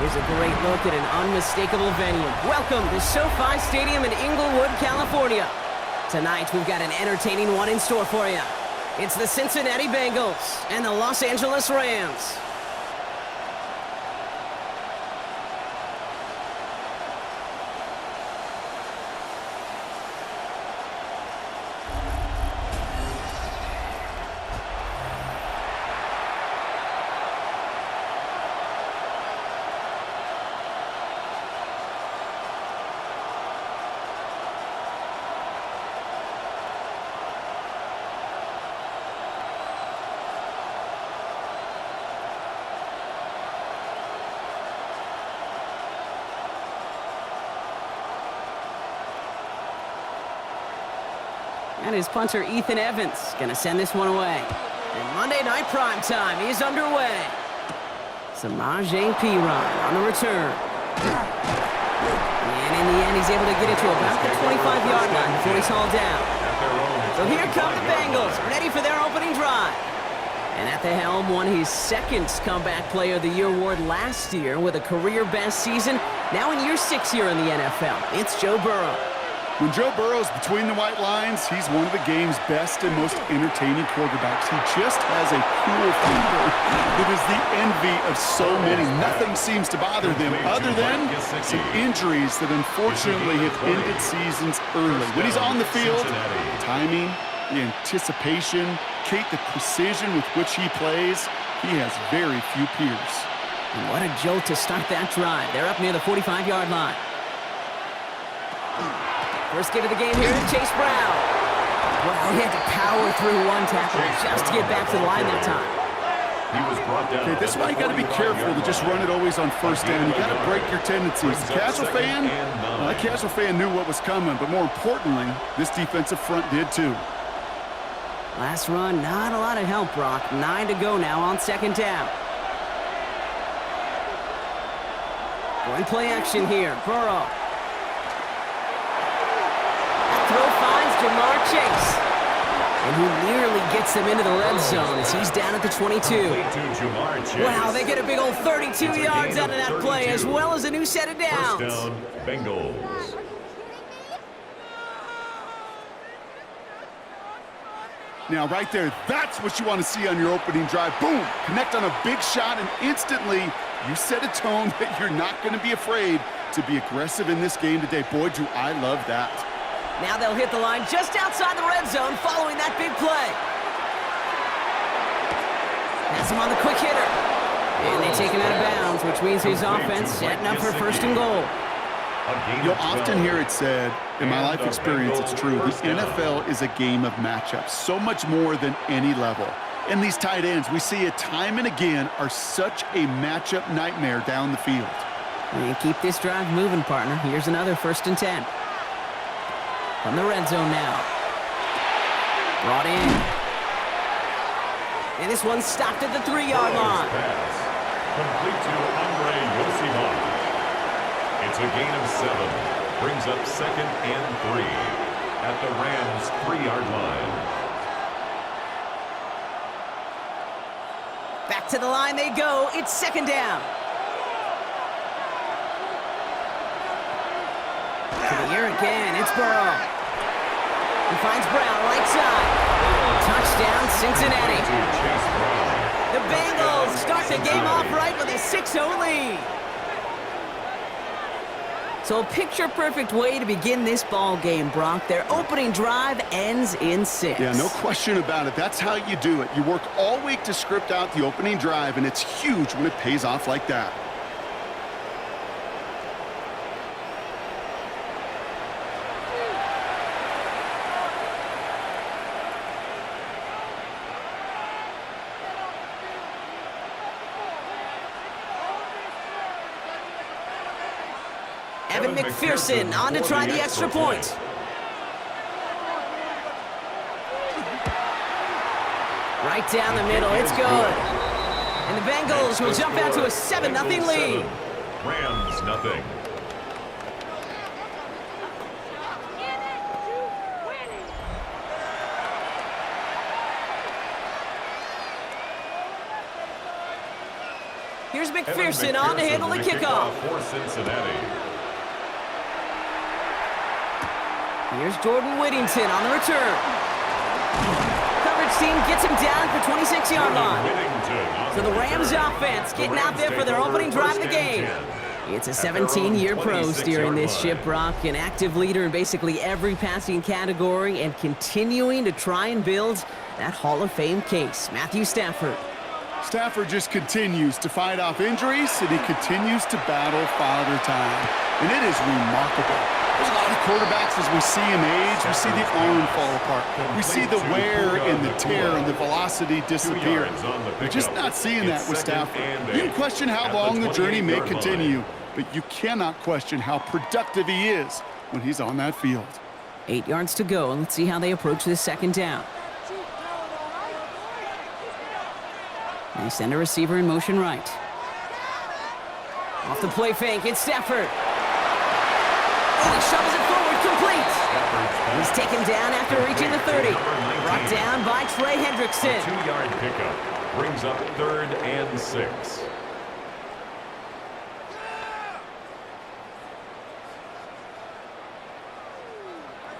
Here's a great look at an unmistakable venue. Welcome to SoFi Stadium in Inglewood, California. Tonight, we've got an entertaining one in store for you. It's the Cincinnati Bengals and the Los Angeles Rams. And his punter, Ethan Evans, going to send this one away. And Monday Night Primetime is underway. Samaje Perine on the return. And in the end, he's able to get it to about the 25-yard line before he's hauled down. So here come the Bengals, ready for their opening drive. And at the helm, won his second Comeback Player of the Year award last year with a career-best season. Now in year 6 here in the NFL, it's Joe Burrow. When Joe Burrow's between the white lines, he's one of the game's best and most entertaining quarterbacks. He just has a cool temper that is the envy of so many. Nothing seems to bother them other than some injuries that unfortunately have ended seasons early. When he's on the field, the timing, the anticipation, the precision with which he plays, he has very few peers. And what a jolt to start that drive. They're up near the 45-yard line. First give of the game here to Chase Brown. Well, he had to power through one tackle just to get back to the line that time. He was brought down. Okay, this is why you got to be careful to just run it always on first down. You got to break your tendencies. The casual fan, that casual fan knew what was coming, but more importantly, this defensive front did too. Last run, not a lot of help, Brock. 9 to go now on second down. Going play action here. Burrow. Throw finds Jamar Chase. And he nearly gets them into the red zone as he's down at the 22. Wow, they get a big old 32 yards out of that play, as well as a new set of downs. First down, Bengals. Now, right there, that's what you want to see on your opening drive. Boom! Connect on a big shot, and instantly, you set a tone that you're not going to be afraid to be aggressive in this game today. Boy, do I love that. Now they'll hit the line just outside the red zone following that big play. Has him on the quick hitter. And they take him out of bounds, which means his offense setting up for first and goal. You'll often hear it said, in my life experience, it's true, the NFL is a game of matchups, so much more than any level. And these tight ends, we see it time and again, are such a matchup nightmare down the field. And keep this drive moving, partner. Here's another 1st and 10. From the red zone now. Brought in. And this one's stopped at the 3-yard line. Complete to Andre Yosimar. It's a gain of 7. Brings up 2nd and 3 at the Rams' 3-yard line. Back to the line they go. It's 2nd down. To the air again. It's Burrow. He finds Brown right side. Touchdown, Cincinnati. The Bengals start the game off right with a 6-0 lead. So a picture-perfect way to begin this ball game, Brock. Their opening drive ends in 6. Yeah, no question about it. That's how you do it. You work all week to script out the opening drive, and it's huge when it pays off like that. Evan McPherson on to try the extra point. Right down the middle, it's good. And the Bengals will jump out to a 7-0 lead. Rams nothing. Here's McPherson on to handle the kickoff. For Cincinnati. Here's Jordan Whittington on the return. Coverage team gets him down for 26-yard line. So the Rams offense getting out there for their opening drive of the game. It's a 17-year pro steering this ship, Brock, an active leader in basically every passing category and continuing to try and build that Hall of Fame case. Matthew Stafford. Stafford just continues to fight off injuries, and he continues to battle Father Time. And it is remarkable. There's a lot of quarterbacks as we see him age, we see the arm fall apart. We see the wear and the tear and the velocity disappear. We're just not seeing that with Stafford. You can question how long the journey may continue, but you cannot question how productive he is when he's on that field. 8 yards to go, and let's see how they approach this second down. They send a receiver in motion right. Off the play fake, it's Stafford. Oh, he shovels it forward, complete. He's taken down after reaching the 30. Brought down by Trey Hendrickson. 2-yard pickup brings up 3rd and 6.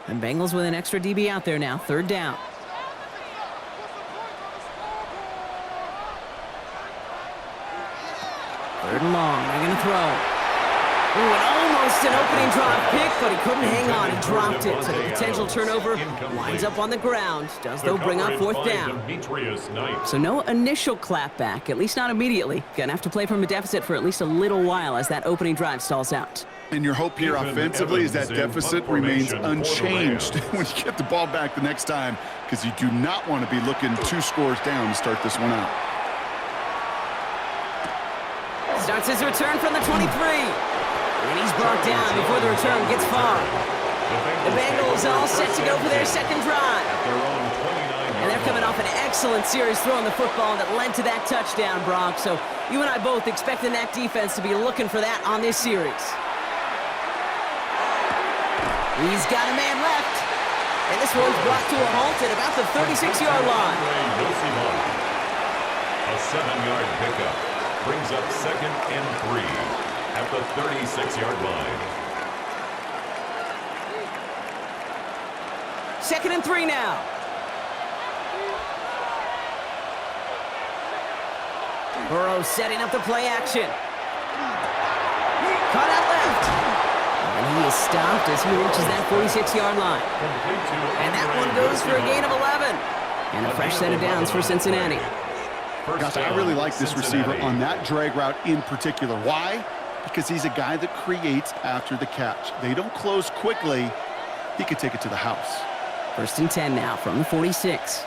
And Bengals with an extra DB out there now, 3rd down. Third and long, they're going to throw. Ooh, and almost an opening drive pick, but he couldn't hang on. He dropped it. So the potential turnover winds up on the ground. Does, though, bring up 4th down. So no initial clap back, at least not immediately. Going to have to play from a deficit for at least a little while as that opening drive stalls out. And your hope here offensively is that deficit remains unchanged when you get the ball back the next time, because you do not want to be looking 2 scores down to start this one out. Starts his return from the 23. And he's brought down before the return gets far. The Bengals all set to go for their second drive. And they're coming off an excellent series throwing the football that led to that touchdown, Brock. So you and I both expecting that defense to be looking for that on this series. He's got a man left. And this one's brought to a halt at about the 36-yard line. A 7-yard pickup brings up 2nd and 3 at the 36-yard line. 2nd and 3 now. Burrow setting up the play action. Caught out left. And he is stopped as he reaches that 46-yard line. And that one goes for a gain of 11. And a fresh set of downs for Cincinnati. Gosh, I really like this receiver on that drag route in particular. Why? Because he's a guy that creates after the catch. They don't close quickly. He could take it to the house. 1st and 10 now from the 46.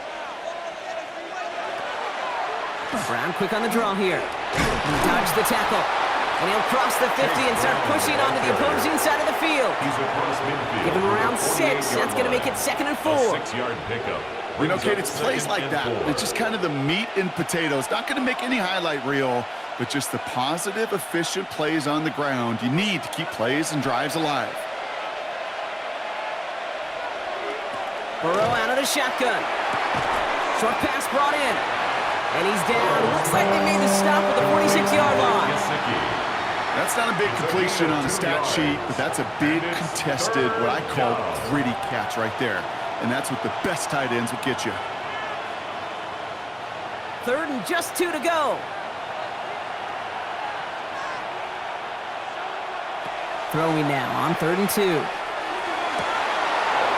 Brown quick on the draw here. He dodged the tackle. And he'll cross the 50 and start pushing onto the opposing side of the field. Give him around 6. That's going to make it 2nd and 4. 6-yard pickup. You know, Kate, it's plays like that. It's just kind of the meat and potatoes. Not going to make any highlight reel, but just the positive, efficient plays on the ground you need to keep plays and drives alive. Burrow out of the shotgun. Short pass brought in. And he's down. Looks like they made the stop at the 46-yard line. That's not a big completion on a stat sheet, but that's a big contested, what I call gritty catch right there. And that's what the best tight ends will get you. 3rd and just 2 to go. Throwing now on 3rd and 2.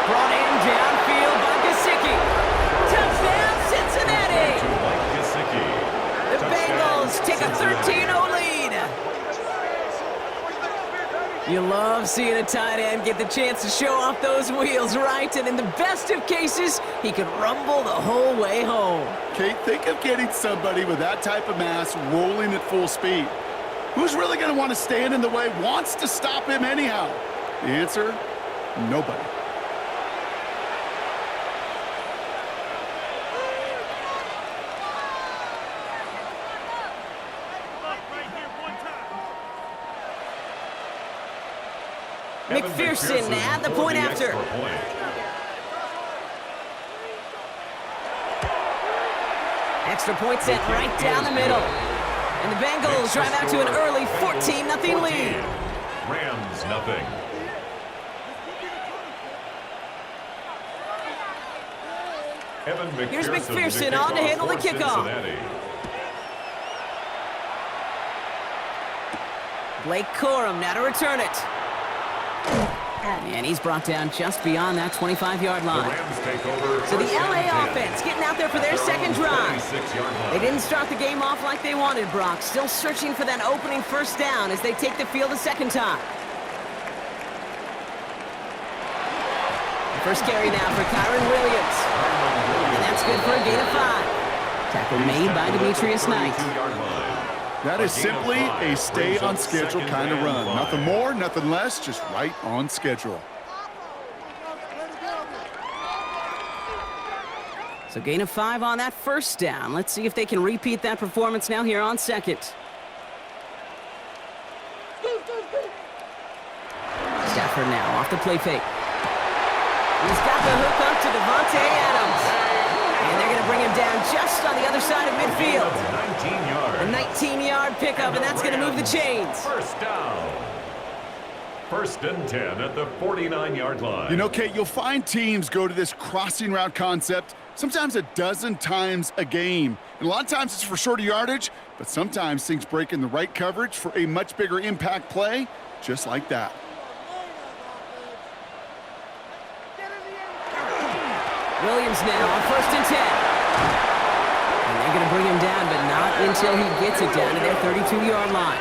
Brought in downfield by Gesicki. Touchdown, Cincinnati! The Bengals take a 13-0 lead. You love seeing a tight end get the chance to show off those wheels, right? And in the best of cases, he could rumble the whole way home. Kate, think of getting somebody with that type of mass rolling at full speed. Who's really going to want to stand in the way, wants to stop him anyhow? The answer, nobody. McPherson at the point after. Extra point set right down the middle. And the Bengals drive out to an early 14-0 lead. Rams nothing. Here's McPherson on to handle the kickoff. Blake Corum now to return it. And he's brought down just beyond that 25-yard line. So the LA offense getting out there for their second drive. They didn't start the game off like they wanted, Brock. Still searching for that opening first down as they take the field a second time. First carry now for Kyron Williams. And that's good for a gain of 5. Tackle made by Demetrius Knight. That is simply a stay-on-schedule kind of run. Nothing more, nothing less, just right on schedule. So gain of 5 on that first down. Let's see if they can repeat that performance now here on second. Stafford now off the play fake. He's got the hook up to Devontae Adams. And they're going to bring him down just on the other side of midfield. 19 yards. A 19-yard pickup, and that's going to move the chains. First down. First and 10 at the 49-yard line. You know, Kate, you'll find teams go to this crossing route concept sometimes a dozen times a game. And a lot of times it's for shorter yardage, but sometimes things break in the right coverage for a much bigger impact play, just like that. Williams now on first and 10. And they're going to bring him down, but not until he gets it down to their 32-yard line.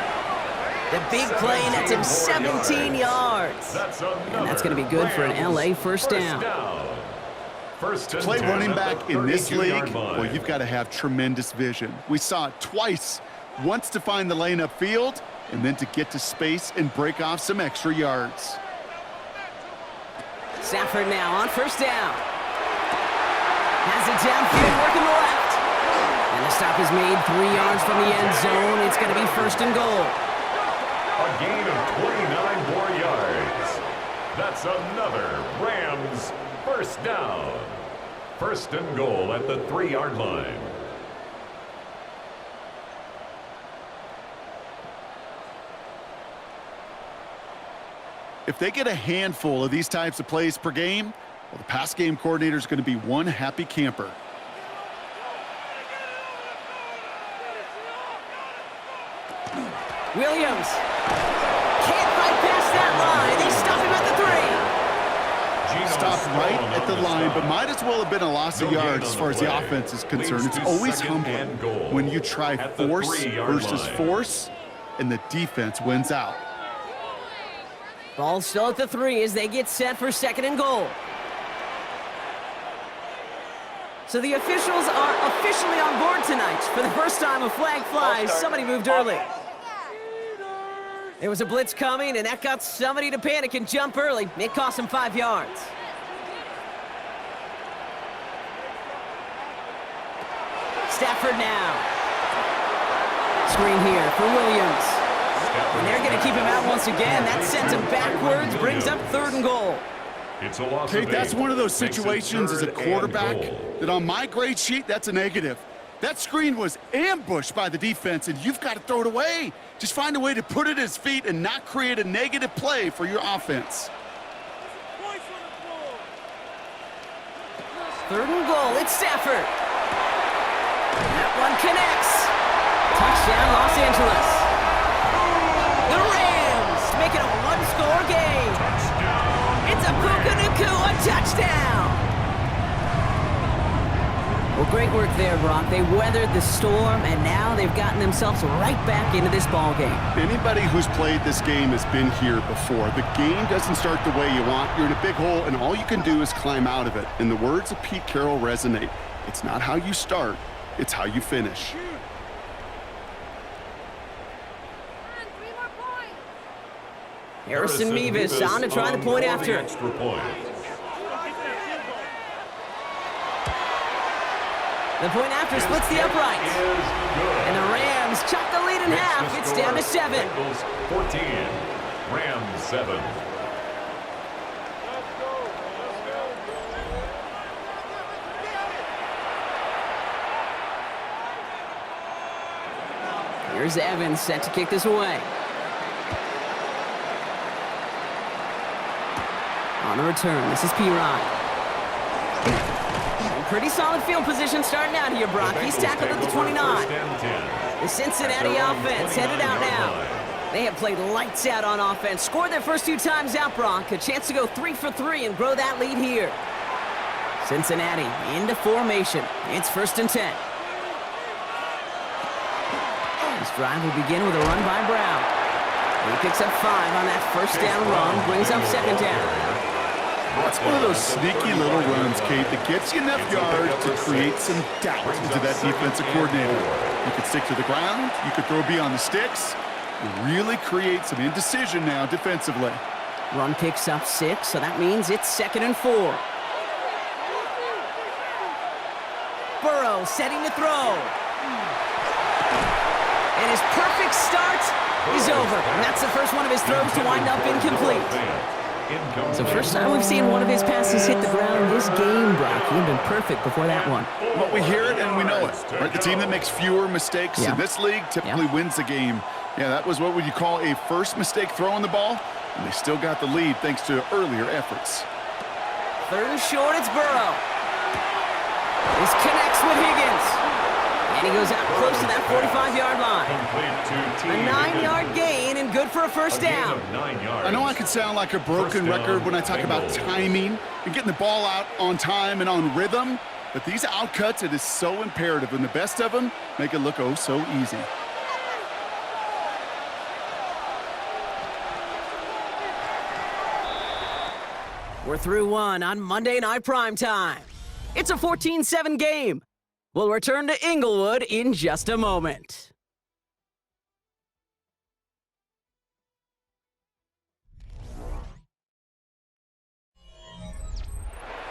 The big play nets him 17 yards. And that's going to be good for an LA first down. To play running back in this league, well, you've got to have tremendous vision. We saw it twice. Once to find the lane upfield, and then to get to space and break off some extra yards. Stafford now on first down. Has it downfield, working the left. And the stop is made 3 yards from the end zone. It's going to be first and goal. A gain of 29 more yards. That's another Rams first down. First and goal at the 3-yard line. If they get a handful of these types of plays per game, well, the pass game coordinator is going to be one happy camper. Williams can't fight past that line. They stop him at the 3. Stopped right at the line, but might as well have been a loss of yards as far as the offense is concerned. It's always humbling when you try force versus force, and the defense wins out. Ball still at the 3 as they get set for second and goal. So the officials are officially on board tonight. For the first time, a flag flies. Somebody moved early. There was a blitz coming, and that got somebody to panic and jump early. It cost them 5 yards. Stafford now. Screen here for Williams. And they're going to keep him out once again. That sends him backwards, brings up third and goal. It's a loss. Kate, that's one of those situations as a quarterback that on my grade sheet, that's a negative. That screen was ambushed by the defense, and you've got to throw it away. Just find a way to put it at his feet and not create a negative play for your offense. Third and goal, it's Stafford. That one connects. Touchdown, Los Angeles. The Rams make it a one-score game. It's a Puka Nacua touchdown. Well, great work there, Brock. They weathered the storm, and now they've gotten themselves right back into this ball game. Anybody who's played this game has been here before. The game doesn't start the way you want. You're in a big hole, and all you can do is climb out of it. And the words of Pete Carroll resonate. It's not how you start, it's how you finish. Harrison Mevis on to try the point after. Extra point. The point after splits the uprights. And the Rams chop the lead in half. It's down to 7. Bengals 14, Rams 7. Here's Evans set to kick this away. On the return, this is Tiburon. Pretty solid field position starting out here, Brock. He's tackled at the 29. The Cincinnati offense headed out now. They have played lights out on offense. Scored their first 2 times out, Brock. A chance to go 3 for 3 and grow that lead here. Cincinnati into formation. It's 1st and 10. This drive will begin with a run by Brown. He picks up 5 on that 1st down run, brings up 2nd down. It's one of those sneaky little runs, Kate, that gets you enough yards to create some doubt into that defensive coordinator. You could stick to the ground, you could throw beyond the sticks, and really create some indecision now defensively. Run picks up 6, so that means it's 2nd and 4. Burrow setting to throw. And his perfect start is over. And that's the first one of his throws to wind up incomplete. So first time we've seen one of his passes hit the ground this game, Brock. He had been perfect before that one. Well, we hear it and we know it. Right? The team that makes fewer mistakes in this league typically wins the game. Yeah, that was what would you call a first mistake throwing the ball, and they still got the lead thanks to earlier efforts. 3rd and short, it's Burrow. This connects with Higgins. And he goes out close to that 45-yard line. A 9-yard gain and good for a 1st down. I know I could sound like a broken record when I talk about timing and getting the ball out on time and on rhythm, but these outcuts, it is so imperative, and the best of them make it look oh so easy. We're through one on Monday Night Primetime. It's a 14-7 game. We'll return to Inglewood in just a moment.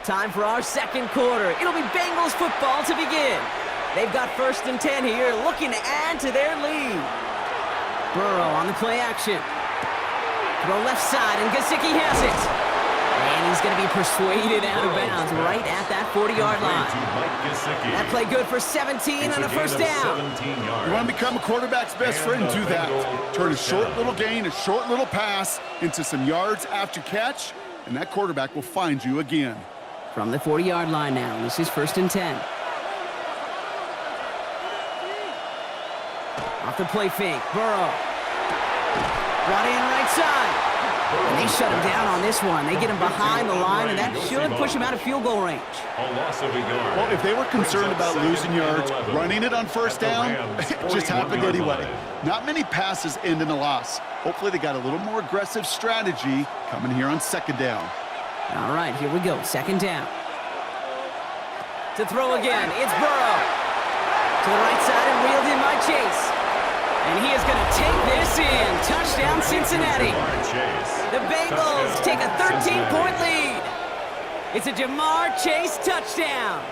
Time for our 2nd quarter. It'll be Bengals football to begin. They've got 1st and 10 here, looking to add to their lead. Burrow on the play action. Throw left side, and Gesicki has it. And he's going to be persuaded out of bounds right at that 40-yard line. That play good for 17 on a 1st down. You want to become a quarterback's best friend, do that. Turn a short little gain, a short little pass into some yards after catch, and that quarterback will find you again. From the 40-yard line now, this is 1st and 10. Off the play fake, Burrow. Brought in right side. And they shut him down on this one. They get him behind the line, and that should push him out of field goal range. A loss of a yard. Well, if they were concerned about losing yards, running it on 1st down, it just happened anyway. Not many passes end in a loss. Hopefully they got a little more aggressive strategy coming here on 2nd down. All right, here we go. 2nd down. To throw again, it's Burrow. To the right side and wheeled in by Chase. And he is going to take this in. Touchdown, Cincinnati. The Bengals take a 13-point lead. It's a Jamar Chase touchdown.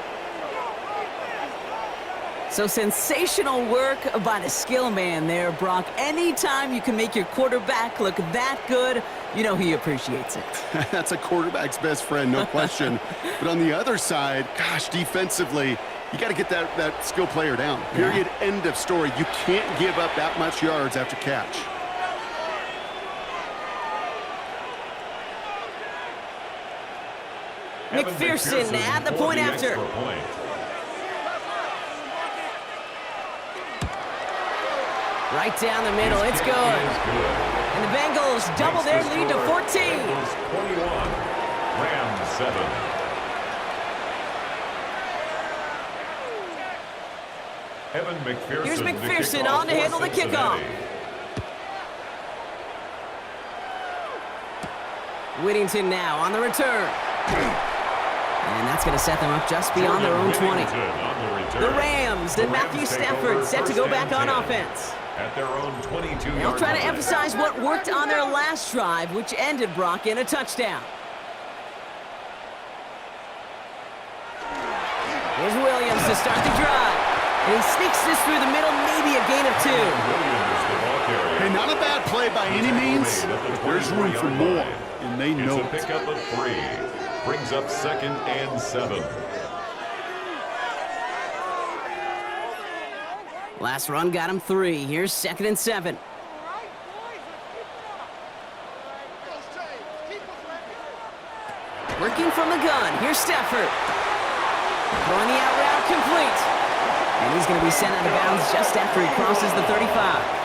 So sensational work by the skill man there, Brock. Anytime you can make your quarterback look that good, you know he appreciates it. That's a quarterback's best friend, no question. But on the other side, gosh, defensively, you got to get that skill player down. Period. End of story. You can't give up that much yards after catch. McPherson at the point after. Right down the middle. It's good. And the Bengals double their lead to 14. 21. Rams 7. Evan McPherson. Here's McPherson on to handle the kickoff. Whittington now on the return. And that's going to set them up just beyond their own 20. The Rams and Matthew Stafford set to go back on offense. At their own 22-yard They'll try to emphasize what worked on their last drive, which ended, Brock, in a touchdown. Here's Williams to start the drive. And he sneaks this through the middle, maybe a gain of 2. Hey, not a bad play by any means, but there's room for more, and they know it. It's a pickup of 3. Brings up 2nd and 7. Last run got him 3. Here's 2nd and 7. Working from the gun. Here's Stafford. Throwing the out route complete. And he's going to be sent out of bounds just after he crosses the 35.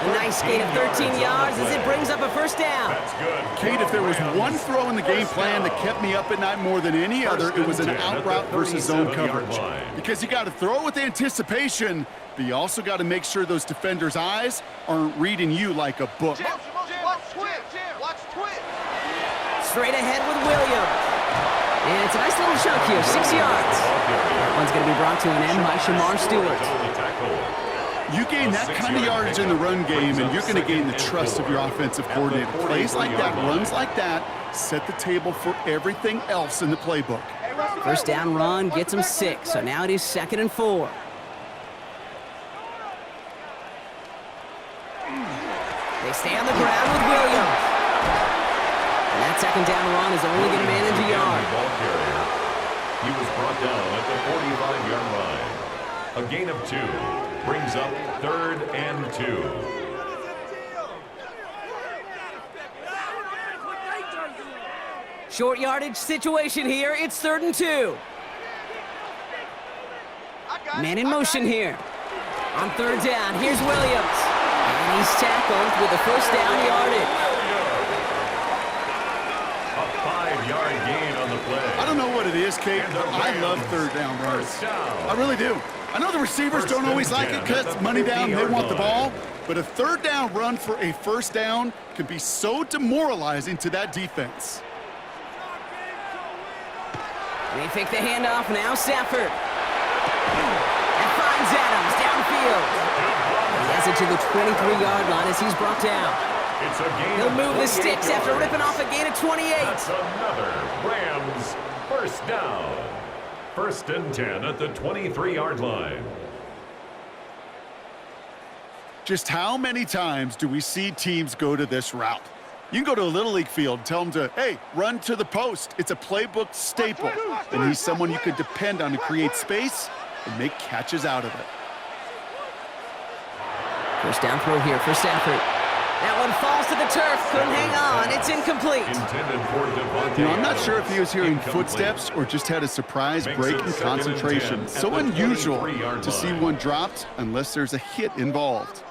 A nice gain of 13 yards as it brings up a first down. That's good. Kate, if there was one throw in the game plan that kept me up at night more than any other, it was an out route versus zone coverage. Because you got to throw with anticipation, but you also got to make sure those defenders' eyes aren't reading you like a book. Straight ahead with Williams. And it's a nice little chunk here, 6 yards. That one's going to be brought to an end by Shamar Stewart. You gain that kind of yardage in the run game, and you're going to gain the trust of your offensive coordinator. Plays like that, runs like that, set the table for everything else in the playbook. First down run gets him 6, so now it is 2nd and 4. They stay on the ground with Williams. And that 2nd down run is only going to manage a yard. He was brought down at the 45-yard line. A gain of 2 brings up 3rd and 2. Short yardage situation here. It's 3rd and 2. Man in motion here. On 3rd down, here's Williams. And he's tackled with a first down yardage. A 5-yard gain on the play. I don't know what it is, Kate, but I love 3rd down runs. I really do. I know the receivers don't always like it because money down, they want the ball, but a 3rd down run for a first down can be so demoralizing to that defense. They fake the handoff, now Stafford. And finds Adams downfield. He has it to the 23-yard line as he's brought down. It's a gain. He'll move the sticks after ripping off a gain of 28. That's another Rams first down. 1st and 10 at the 23-yard line. Just how many times do we see teams go to this route? You can go to a Little League field and tell them to, hey, run to the post. It's a playbook staple. And he's someone you could depend on to create space and make catches out of it. First down throw here for Stafford. That one falls to the turf. Couldn't hang on. It's incomplete. Intended for Devontae. You know, I'm not sure if he was hearing Incomplete. footsteps or just had a surprise Makes break it in 2nd and concentration. 10 So at the unusual 23-yard to see line. one dropped unless there's a hit involved.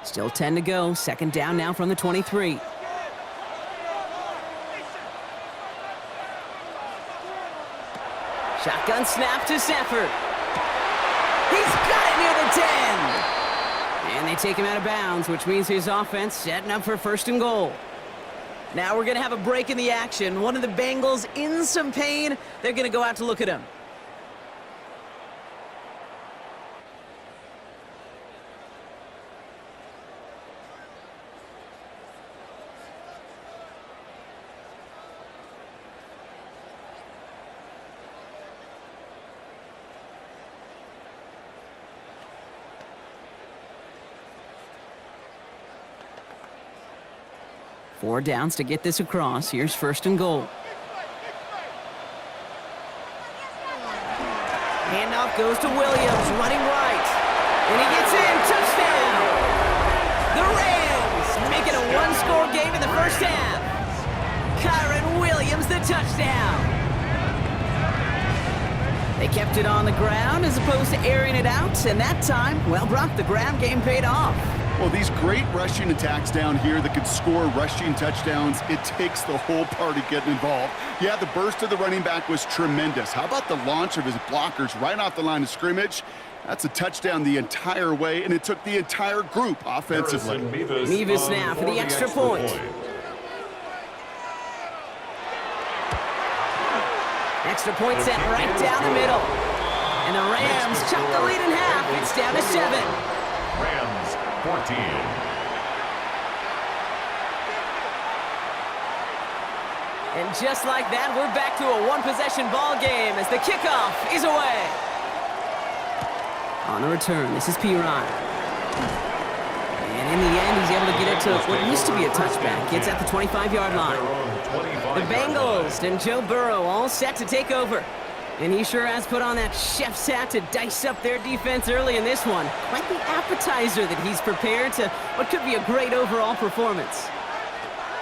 Still 10 to go. 2nd down now from the 23. Shotgun snap to Stafford. He's got it near the 10. And they take him out of bounds, which means his offense setting up for 1st and goal. Now we're going to have a break in the action. One of the Bengals in some pain. They're going to go out to look at him. Four downs to get this across. Here's 1st and goal. Handoff goes to Williams, running right. And he gets in, touchdown! The Rams make it a one-score game in the first half. Kyron Williams, the touchdown. They kept it on the ground as opposed to airing it out, and that time, well, Brock, the ground game paid off. Well, these great rushing attacks down here that could score rushing touchdowns, it takes the whole party getting involved. Yeah, the burst of the running back was tremendous. How about the launch of his blockers right off the line of scrimmage? That's a touchdown the entire way, and it took the entire group offensively. Mevis now for the extra point. Extra point set right down the middle. And the Rams chop the lead in half. It's down to 7. Rams 14. And just like that, we're back to a one-possession ball game as the kickoff is away. On the return, this is Piron. And in the end, he's able to get it to what used to be a touchback. Gets at the 25-yard line. The Bengals and Joe Burrow all set to take over. And he sure has put on that chef's hat to dice up their defense early in this one. Quite the appetizer that he's prepared to what could be a great overall performance.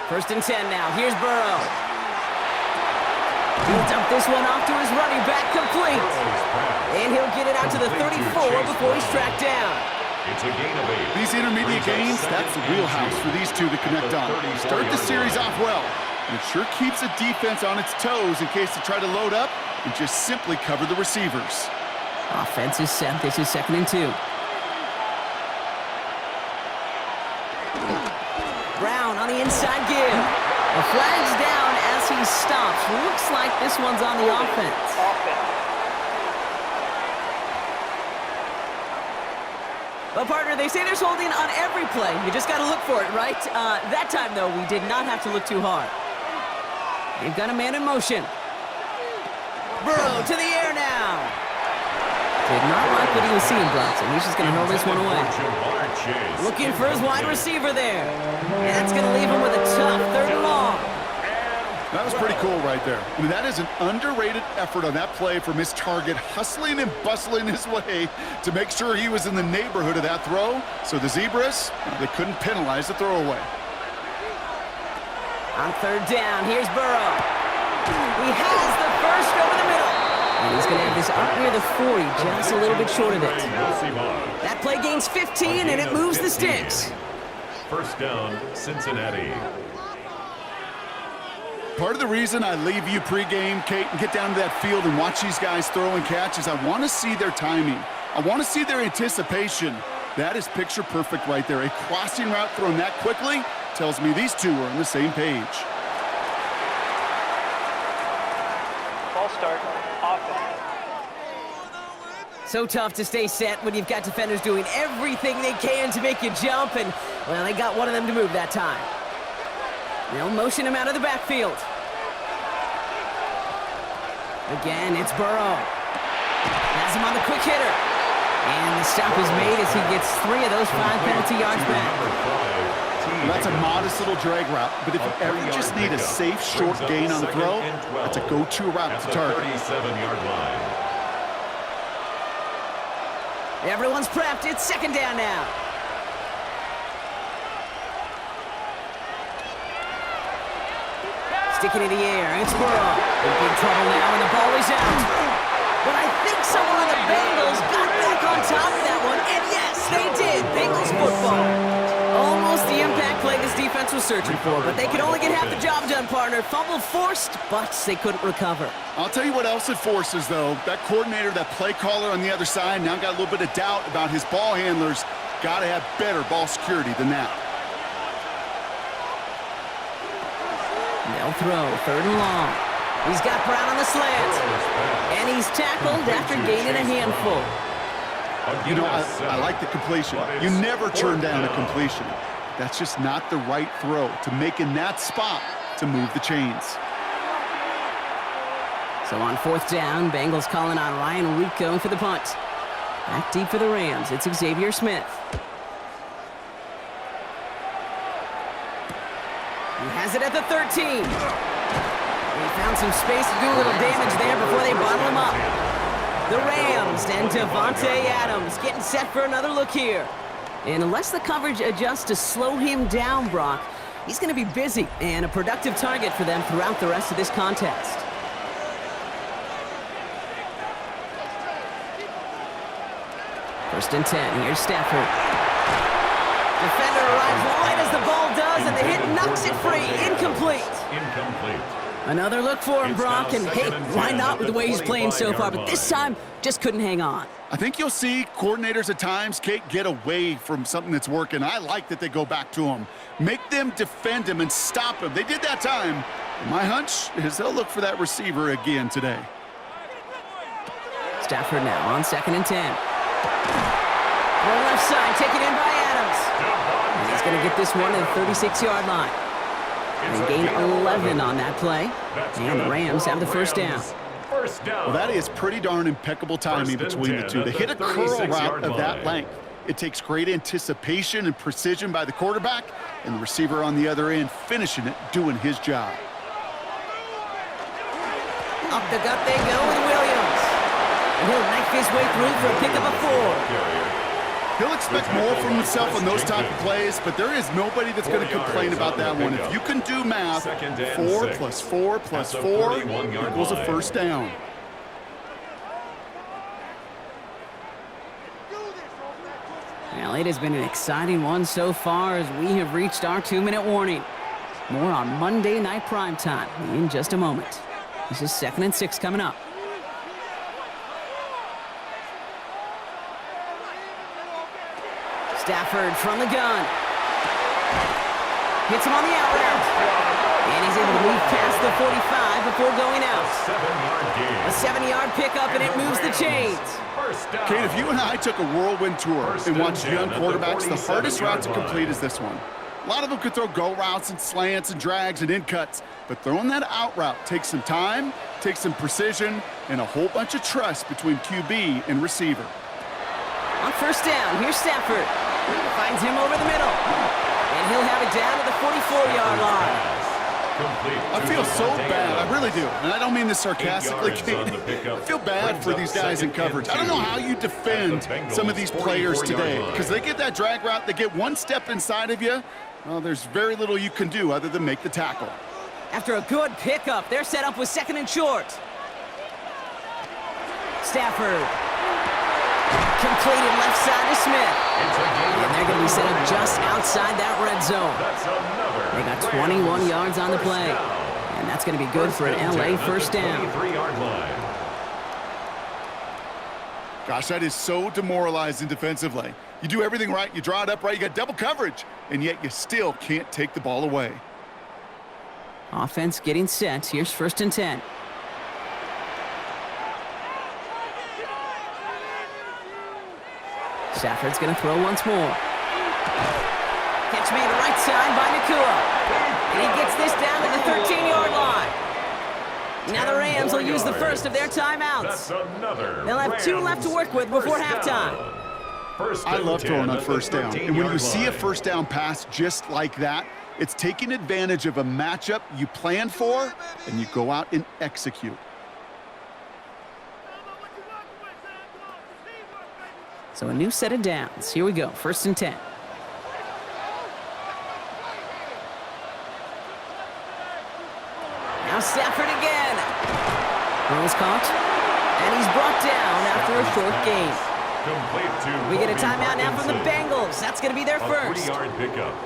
1st and 10 now. Here's Burrow. He'll dump this one off to his running back, complete. And he'll get it out to the 34 before he's tracked down. It's a gain of 8. These intermediate gains, that's the wheelhouse for these two to connect on. Start the series off well. And it sure keeps the defense on its toes in case they try to load up and just simply cover the receivers. Offense is set. This is 2nd and 2. Brown on the inside give. The flag's down as he stops. Looks like this one's on the offense. Well, partner, they say there's holding on every play. You just got to look for it, right? That time, though, we did not have to look too hard. They've got a man in motion. Burrow to the air now. Did not like what he was seeing, Brock, so he's just going to hurl this one away. Looking for his wide receiver there. And that's going to leave him with a tough 3rd and long. That was pretty cool right there. I mean, that is an underrated effort on that play from his target, hustling and bustling his way to make sure he was in the neighborhood of that throw. So the Zebras, they couldn't penalize the throwaway. On 3rd down, here's Burrow. He has the first over the middle. And he's going to have this up near the 40, just a little bit short of it. That play gains 15, and it moves the sticks. 1st down, Cincinnati. Part of the reason I leave you pregame, Kate, and get down to that field and watch these guys throw and catch is I want to see their timing. I want to see their anticipation. That is picture perfect right there. A crossing route thrown that quickly tells me these two are on the same page. Ball start, offense. So tough to stay set when you've got defenders doing everything they can to make you jump, and, well, they got one of them to move that time. They'll motion him out of the backfield. Again, it's Burrow. Has him on the quick hitter. And the stop is made as he gets 3 of those 5 penalty yards back. That's a modest little drag route, but if you ever just need a safe, short gain on the throw, that's a go-to route to target. 37-yard line. Everyone's prepped. It's 2nd down now. Sticking in the air. It's Burrow. In big trouble now, and the ball is out. But I think someone on the Bengals got back on top of that one, and yes, they did. Bengals football. Almost the impact play this defense was searching for, but they could only get half the job done, partner. Fumble forced, but they couldn't recover. I'll tell you what else it forces, though. That coordinator, that play caller on the other side, now got a little bit of doubt about his ball handlers. Got to have better ball security than that. They'll throw, 3rd and long. He's got Brown on the slant. And he's tackled after gaining a handful. You know, I like the completion. You never turn down a completion. That's just not the right throw to make in that spot to move the chains. So on 4th down, Bengals calling on Ryan Rico for the punt. Back deep for the Rams, it's Xavier Smith. He has it at the 13. He found some space to do a little damage there before they bottle him up. The Rams and Devontae Adams getting set for another look here. And unless the coverage adjusts to slow him down, Brock, he's going to be busy and a productive target for them throughout the rest of this contest. First and 10, here's Stafford. Defender arrives right as the ball does, and the hit knocks it free. Incomplete. Another look for him, Brock, and hey, why not with the way he's playing so far, but this time, just couldn't hang on. I think you'll see coordinators at times, Kate, get away from something that's working. I like that they go back to him. Make them defend him and stop him. They did that time. My hunch is they'll look for that receiver again today. Stafford now on 2nd and 10. On the left side, taken in by Adams. And he's going to get this one to the 36-yard line. They gain 11 on that play. And the Rams have the 1st down. Well, that is pretty darn impeccable timing between the two. They hit a curl route of that length. It takes great anticipation and precision by the quarterback, and the receiver on the other end finishing it, doing his job. Up the gut they go with Williams. And he'll knife his way through for a pickup of 4. He'll expect more from himself on those type of plays, but there is nobody that's going to complain about that one. If you can do math, 4 plus 4 plus 4 equals a first down. Well, it has been an exciting one so far as we have reached our 2-minute warning. More on Monday Night Primetime in just a moment. This is 2nd and 6 coming up. Stafford from the gun. Hits him on the out route. And he's able to move past the 45 before going out. A 7-yard pickup, and it moves the chains. Kate, if you and I took a whirlwind tour and watched young quarterbacks, the hardest route to complete is this one. A lot of them could throw go routes and slants and drags and in cuts, but throwing that out route takes some time, takes some precision, and a whole bunch of trust between QB and receiver. On first down, here's Stafford. Finds him over the middle. And he'll have it down to the 44-yard line. I feel so bad, I really do, and I don't mean this sarcastically, Kate. I feel bad for these guys in coverage. I don't know how you defend some of these players today, because they get that drag route, they get one step inside of you, well, there's very little you can do other than make the tackle. After a good pickup, they're set up with 2nd and short. Stafford. Completed left side to Smith. And they're going to be set up just outside that red zone. They got 21 yards on the play. And that's going to be good for an LA first down. Gosh, that is so demoralizing defensively. You do everything right, you draw it up right, you got double coverage, and yet you still can't take the ball away. Offense getting set. Here's 1st and 10. Stafford's going to throw once more. Catch made right side by Nakua. And he gets this down to the 13-yard line. Now the Rams will use the first of their timeouts. They'll have 2 left to work with before halftime. I love throwing on first down. And when you see a first down pass just like that, it's taking advantage of a matchup you plan for, and you go out and execute. So a new set of downs. Here we go, 1st and 10. Now Stafford again. Throws caught. And he's brought down after a short gain. We get a timeout now from the Bengals. That's going to be their first.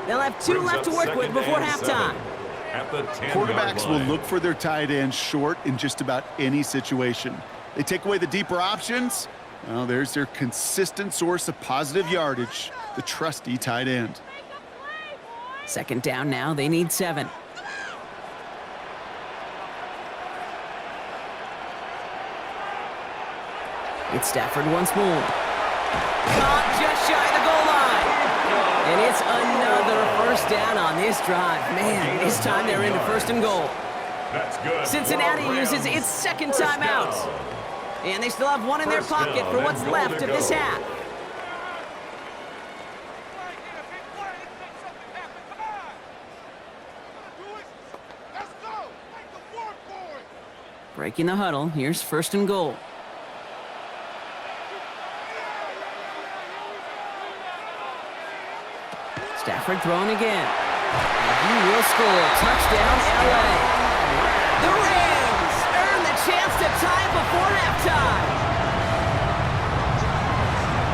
They'll have 2 left to work with before halftime. Quarterbacks will look for their tight end short in just about any situation. They take away the deeper options. Well, there's their consistent source of positive yardage, the trusty tight end. 2nd down now. They need 7. It's Stafford once more. Caught just shy of the goal line. And it's another first down on this drive. Man, this time they're into 1st and goal. Cincinnati uses its 2nd timeout. And they still have 1 in their pocket for what's left of this half. Breaking the huddle. Here's 1st and goal. Stafford throwing again. And he will score. Touchdown, LA. The Rams earn the chance to tie before halftime.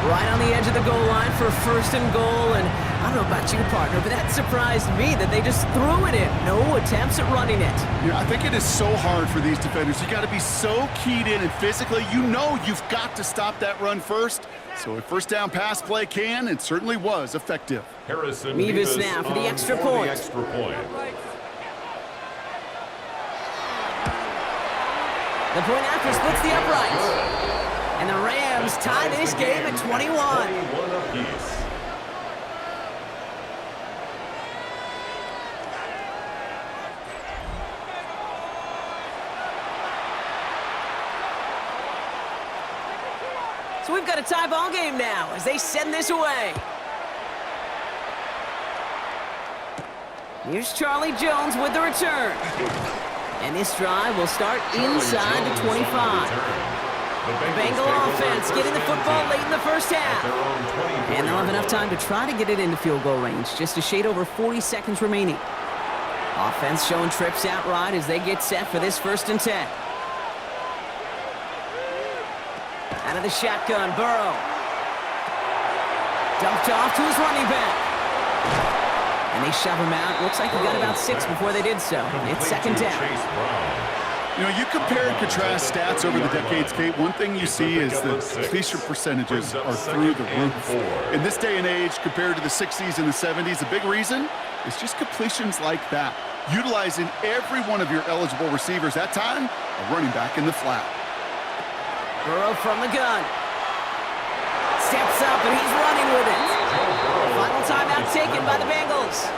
Right on the edge of the goal line for 1st and goal. And I don't know about you, partner, but that surprised me that they just threw it in. No attempts at running it. Yeah, I think it is so hard for these defenders. You got to be so keyed in and physically, you know you've got to stop that run first. So a first down pass play can and certainly was effective. Mevis now for the extra point. The point after splits the uprights. And the Rams tie this game at 21. So we've got a tie ball game now as they send this away. Here's Charlie Jones with the return. And this drive will start inside the 25. The Bengal offense getting the football late in the first half. And they'll have enough time to try to get it into field goal range. Just a shade over 40 seconds remaining. Offense showing trips out right as they get set for this 1st and 10. Out of the shotgun, Burrow. Dumped off to his running back. And they shove him out. Looks like he got about 6 before they did so. It's 2nd down. You know, you compare and contrast stats over the decades, Kate. One thing you see is the completion percentages are through the roof. In this day and age, compared to the 60s and the 70s, a big reason is just completions like that. Utilizing every one of your eligible receivers. That time, a running back in the flat. Burrow from the gun. Steps up and he's running with it. Final timeout taken by the Bengals.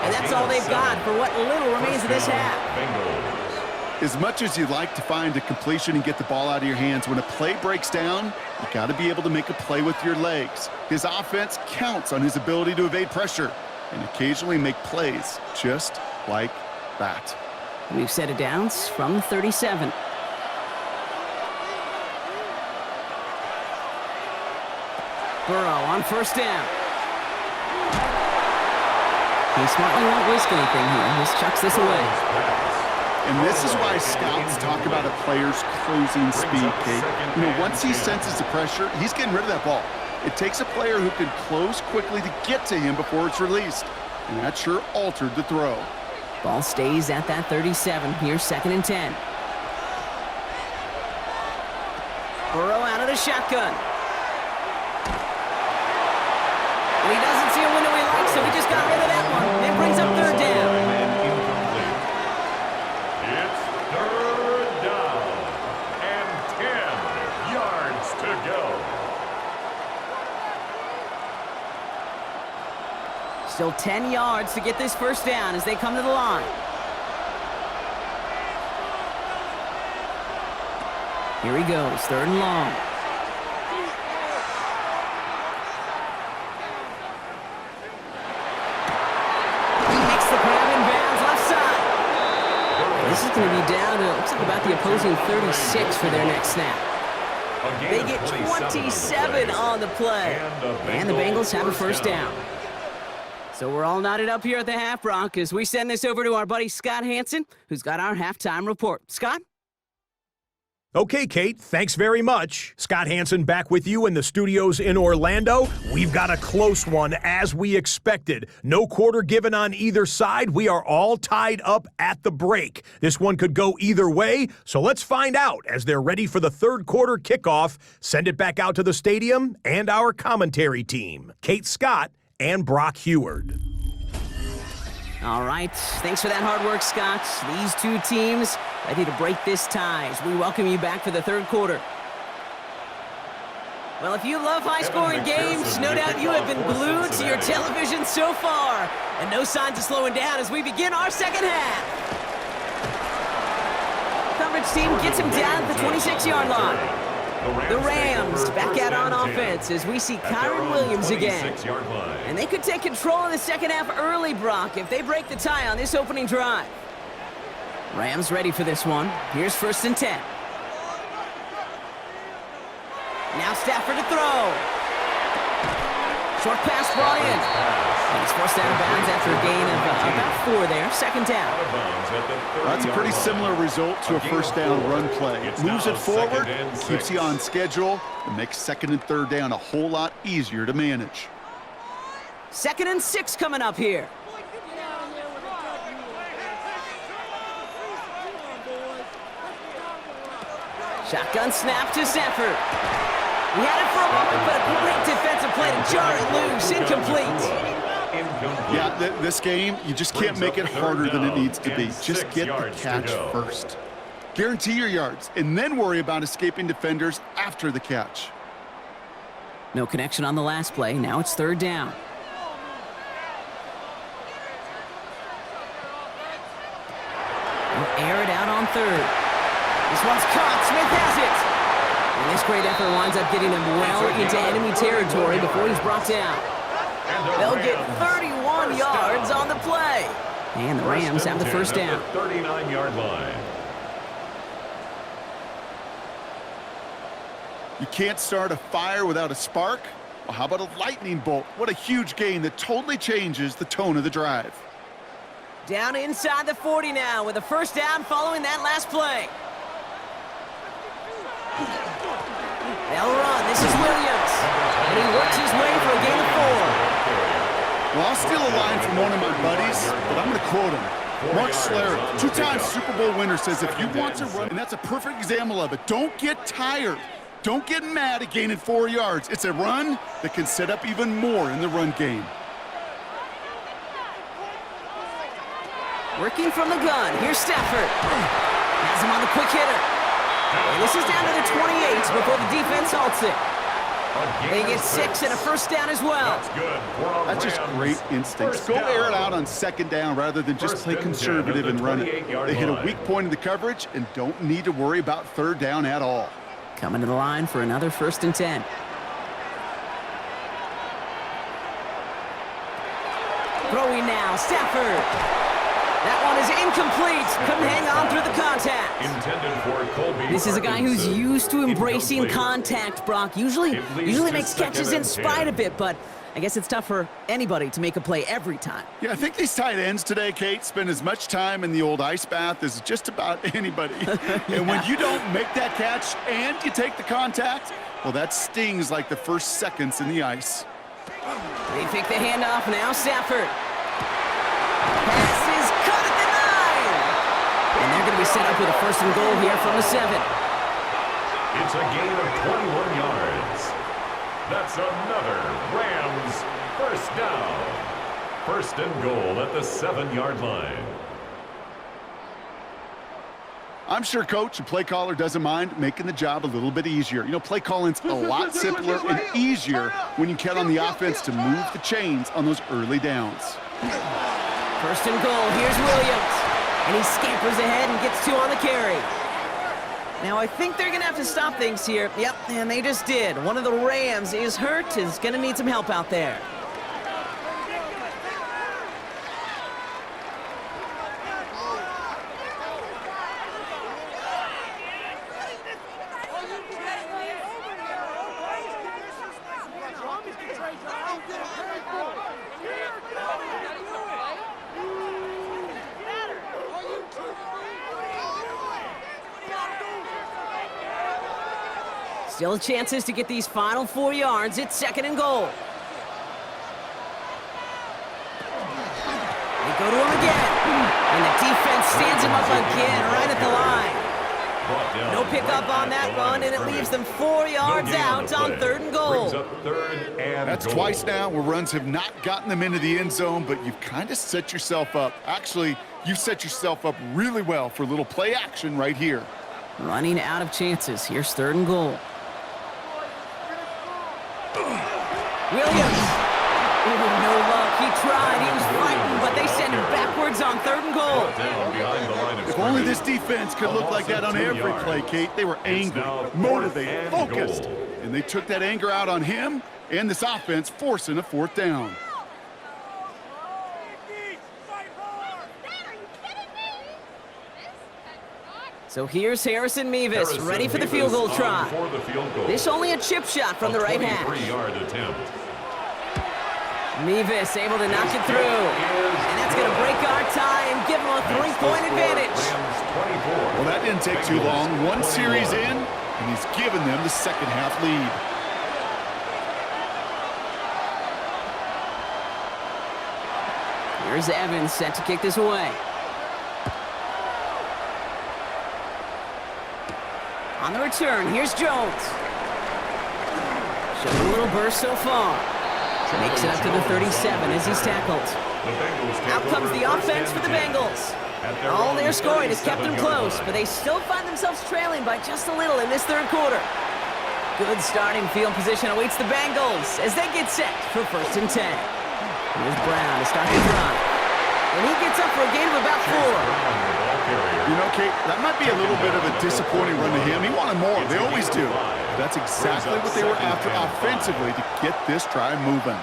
And that's all they've got for what little remains of this half. As much as you'd like to find a completion and get the ball out of your hands, when a play breaks down, you got to be able to make a play with your legs. His offense counts on his ability to evade pressure and occasionally make plays just like that. We've set it downs from 37. Burrow on 1st down. He smartly won't risk anything here. Just chucks this away. And this is why scouts talk about a player's closing speed, Kate. You know, once he senses the pressure, he's getting rid of that ball. It takes a player who can close quickly to get to him before it's released. And that sure altered the throw. Ball stays at that 37. Here's 2nd and 10. Burrow out of the shotgun. And he doesn't see a window he likes, so he just got rid of that one. It brings up 3rd down. Still 10 yards to get this 1st down as they come to the line. Here he goes, 3rd and long. He makes the grab in bounds left side. And this is going to be down to, looks like about the opposing 36 for their next snap. They get 27 on the play. And the Bengals have a 1st down. So we're all knotted up here at the half, Brock, as we send this over to our buddy Scott Hansen, who's got our halftime report. Scott? Okay, Kate, thanks very much. Scott Hansen back with you in the studios in Orlando. We've got a close one, as we expected. No quarter given on either side. We are all tied up at the break. This one could go either way, so let's find out as they're ready for the 3rd quarter kickoff. Send it back out to the stadium and our commentary team, Kate Scott and Brock Heward. All right, thanks for that hard work, Scott. These two teams ready to break this tie as we welcome you back for the 3rd quarter. Well, if you love high-scoring games, no doubt you have been glued to your television so far. And no signs of slowing down as we begin our 2nd half. Coverage team gets him down at the 26-yard line. The Rams back out on offense as we see Kyron Williams again. And they could take control of the 2nd half early, Brock, if they break the tie on this opening drive. Rams ready for this one. Here's 1st and 10. Now Stafford to throw. Short pass brought in. And he's forced out of bounds after a gain of about 4 there. 2nd down. That's a pretty similar result to a 1st down run play. Moves it forward, keeps you on schedule, and makes 2nd and 3rd down a whole lot easier to manage. 2nd and 6 coming up here. Shotgun snap to Stafford. He had it for a moment, but a great defensive play to jar it loose. Incomplete. Yeah, this game, you just can't make it harder than it needs to be. Just get the catch first. Guarantee your yards, and then worry about escaping defenders after the catch. No connection on the last play. Now it's 3rd down. We'll air it out on 3rd. This one's caught. Smith has it. And this great effort winds up getting him well into enemy territory before he's brought down. They'll get 31 yards on the play. And the Rams have the 1st down. 39-yard line. You can't start a fire without a spark? Well, how about a lightning bolt? What a huge gain that totally changes the tone of the drive. Down inside the 40 now with a first down following that last play. They'll run. This is Williams. And he works his way for a gain of 4. Well, I'll steal a line from one of my buddies, but I'm going to quote him. Mark Schlereth, two-time Super Bowl winner, says if you want to run, and that's a perfect example of it, don't get tired. Don't get mad at gaining 4 yards. It's a run that can set up even more in the run game. Working from the gun. Here's Stafford. Has him on the quick hitter. And this is down to the 28 before the defense halts it. They get 6 and a first down as well. That's good. That's just great instincts. Go air it out on second down rather than just play conservative and run it. They hit a weak point in the coverage and don't need to worry about third down at all. Coming to the line for another 1st and 10. Throwing now, Stafford. That one is incomplete. Couldn't hang on through the contact. Intended for Colby. This is a guy who's used to embracing contact, Brock. Usually makes catches in spite of it, but I guess it's tough for anybody to make a play every time. Yeah, I think these tight ends today, Kate, spend as much time in the old ice bath as just about anybody. And when you don't make that catch and you take the contact, well, that stings like the first seconds in the ice. They pick the handoff now, Stafford. Pass is cut at the 9. And they're going to be set up with a 1st and goal here from the 7. It's a gain of 21 yards. That's another Rams first down. 1st and goal at the 7-yard line. I'm sure coach and play caller doesn't mind making the job a little bit easier. You know, play calling's a lot simpler and easier when you count on the offense to move the chains on those early downs. 1st and goal. Here's Williams. And he scampers ahead and gets 2 on the carry. Now, I think they're going to have to stop things here. Yep, and they just did. One of the Rams is hurt, is going to need some help out there. Still chances to get these final 4 yards. It's 2nd and goal. They go to him again. And the defense stands him up again right at the line. No pickup on that run, and it leaves them 4 yards out on 3rd and goal. That's twice now where runs have not gotten them into the end zone, but you've kind of set yourself up. Actually, you've set yourself up really well for a little play action right here. Running out of chances. Here's 3rd and goal. Williams. Oh, no luck. He tried. He was fighting, but they send him backwards on 3rd and goal. If only this defense could look like that on every play, Kate. They were angry, motivated, focused. And they took that anger out on him and this offense, forcing a 4th down. So here's Harrison Mevis, ready for the field goal try. This only a chip shot from the right hash. Mevis able to knock it through. And that's going to break our tie and give him a 3-point advantage. Well, that didn't take too long. 1 series in, and he's given them the second half lead. Here's Evans set to kick this away. On the return, here's Jones. Showing a little burst so far. Makes it up to the 37 as he's tackled. Out comes the offense for the Bengals. All their scoring has kept them close, but they still find themselves trailing by just a little in this 3rd quarter. Good starting field position awaits the Bengals as they get set for 1st and 10. Here's Brown to start the drive. And he gets up for a gain of about 4. You know, Kate, that might be a little bit of a disappointing run to him. He wanted more. They always do. That's exactly what they were after offensively to get this drive moving.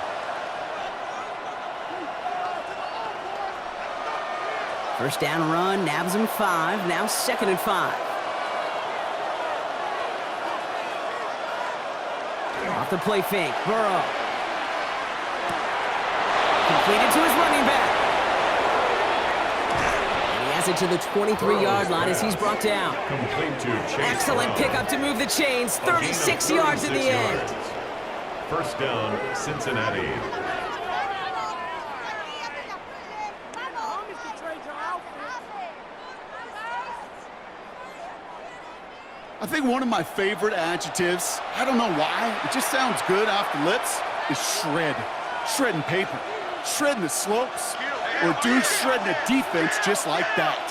First down run, nabs him 5. Now 2nd and 5. Off the play fake, Burrow. Completed to his running back. And he has it to the 23-yard line as he's brought down. Complete to Chase Excellent Brown. pickup to move the chains. 36 yards in the end. First down, Cincinnati. I think one of my favorite adjectives, I don't know why, it just sounds good off the lips, is shred. Shredding paper, shredding the slopes, or dude shredding a defense just like that.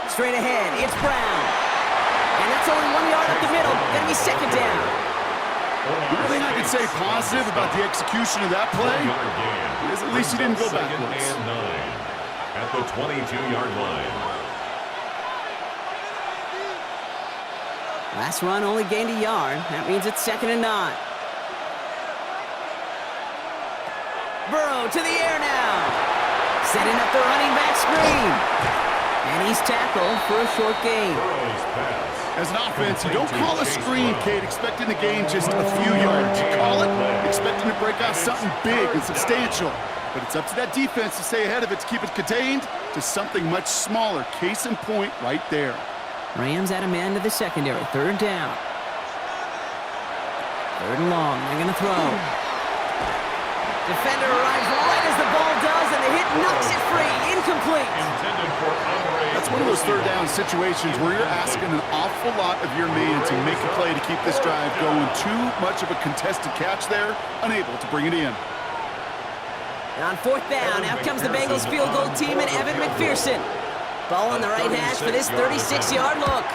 Straight ahead, it's Brown. And that's only 1 yard up the middle. Gonna be second down. The only thing I can say positive about the execution of that play is at least he didn't go backwards. Second and 9 at the 22-yard line. Last run only gained a yard. That means it's second and 9. Burrow to the air now. Setting up the running back screen. And he's tackled for a short gain. Burrow's pass. As an offense, you don't call a screen, Kate, expecting to gain just a few yards. You call it expecting to break out something big and substantial. But it's up to that defense to stay ahead of it, to keep it contained to something much smaller. Case in point right there. Rams add a man to the secondary. Third down. Third and long. They're going to throw. Defender arrives right as the ball does, and the hit knocks it free. Incomplete. Intended for Andre. That's one of those third down situations where you're asking an awful lot of your man to make a play to keep this drive going. Too much of a contested catch there, unable to bring it in. And on fourth down, out comes the Bengals field goal team and Evan McPherson. Ball on the right hash for this 36-yard look.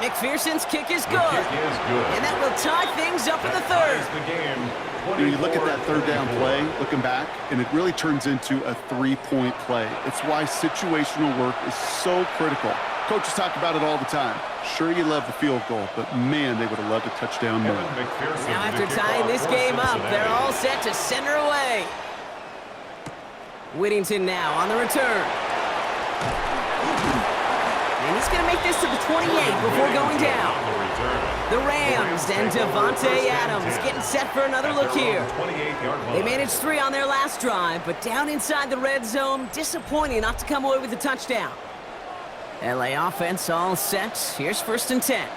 McPherson's kick is good. And that will tie things up in the third. You look at that third down play, looking back, and it really turns into a three-point play. It's why situational work is so critical. Coaches talk about it all the time. Sure, you love the field goal, but man, they would have loved a touchdown more. Now after tying this game up, they're all set to send her away. Whittington now on the return. And he's going to make this to the 28 before going down. The Rams and Devontae Adams getting set for another look here. They managed 3 on their last drive, but down inside the red zone, disappointing not to come away with a touchdown. LA offense all set. Here's first and 10.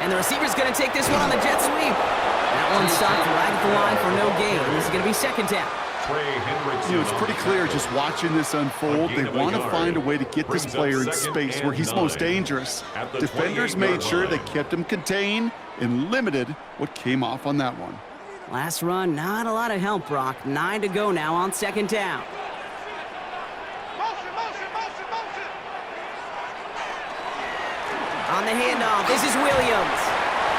And the receiver's going to take this one on the jet sweep. That one stopped right at the line for no gain. This is going to be second down. You know, it's pretty clear just watching this unfold. They want to find a way to get this player in space where he's most dangerous. Defenders made sure they kept him contained and limited what came off on that one. Last run, not a lot of help, Brock. 9 to go now on second down. On the handoff, this is Williams.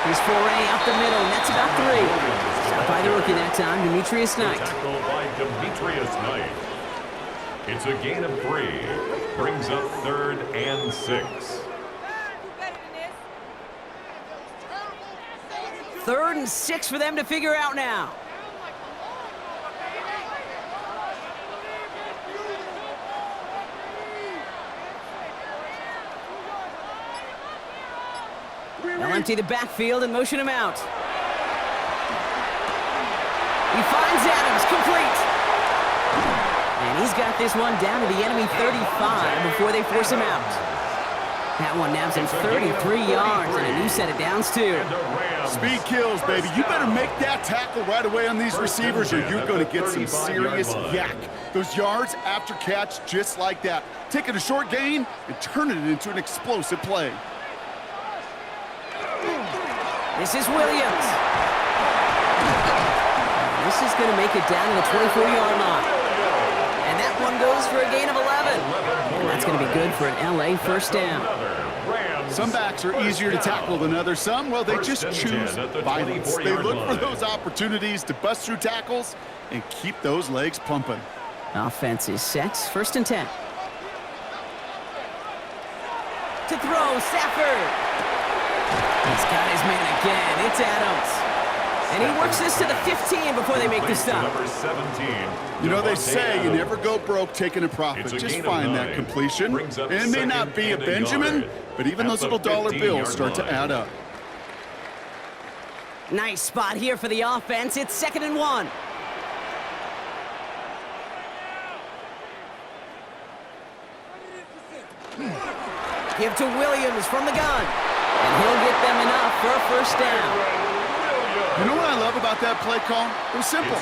His foray out the middle, and that's about 3. Stopped by the rookie that time, Demetrius Knight. Tackled by Demetrius Knight. It's a gain of 3. Brings up third and 6. Third and 6 for them to figure out now. They'll empty the backfield and motion him out. He finds Adams, complete. And he's got this one down to the enemy 35 before they force him out. That one nabs him 33 yards and a new set of downs, too. Speed kills, baby. You better make that tackle right away on these receivers or you're going to get some serious yak. Those yards after catch just like that. Taking a short gain and turning it into an explosive play. This is Williams. This is going to make it down to the 24-yard line. And that one goes for a gain of 11. And that's going to be good for an LA first down. Some backs are easier to tackle than others. Some, well, they just choose violence. They look for those opportunities to bust through tackles and keep those legs pumping. Offense is set. First and 10. To throw, Stafford. He's got his man again. It's Adams. And he works this to the 15 before they make the stop. Number 17. You know, they say you never go broke taking a profit. Just find that completion. And it may not be a Benjamin, but even those little dollar bills start to add up. Nice spot here for the offense. It's 2nd and 1. Give to Williams from the gun. And he'll get them enough for a first down. You know what I love about that play call? It was simple.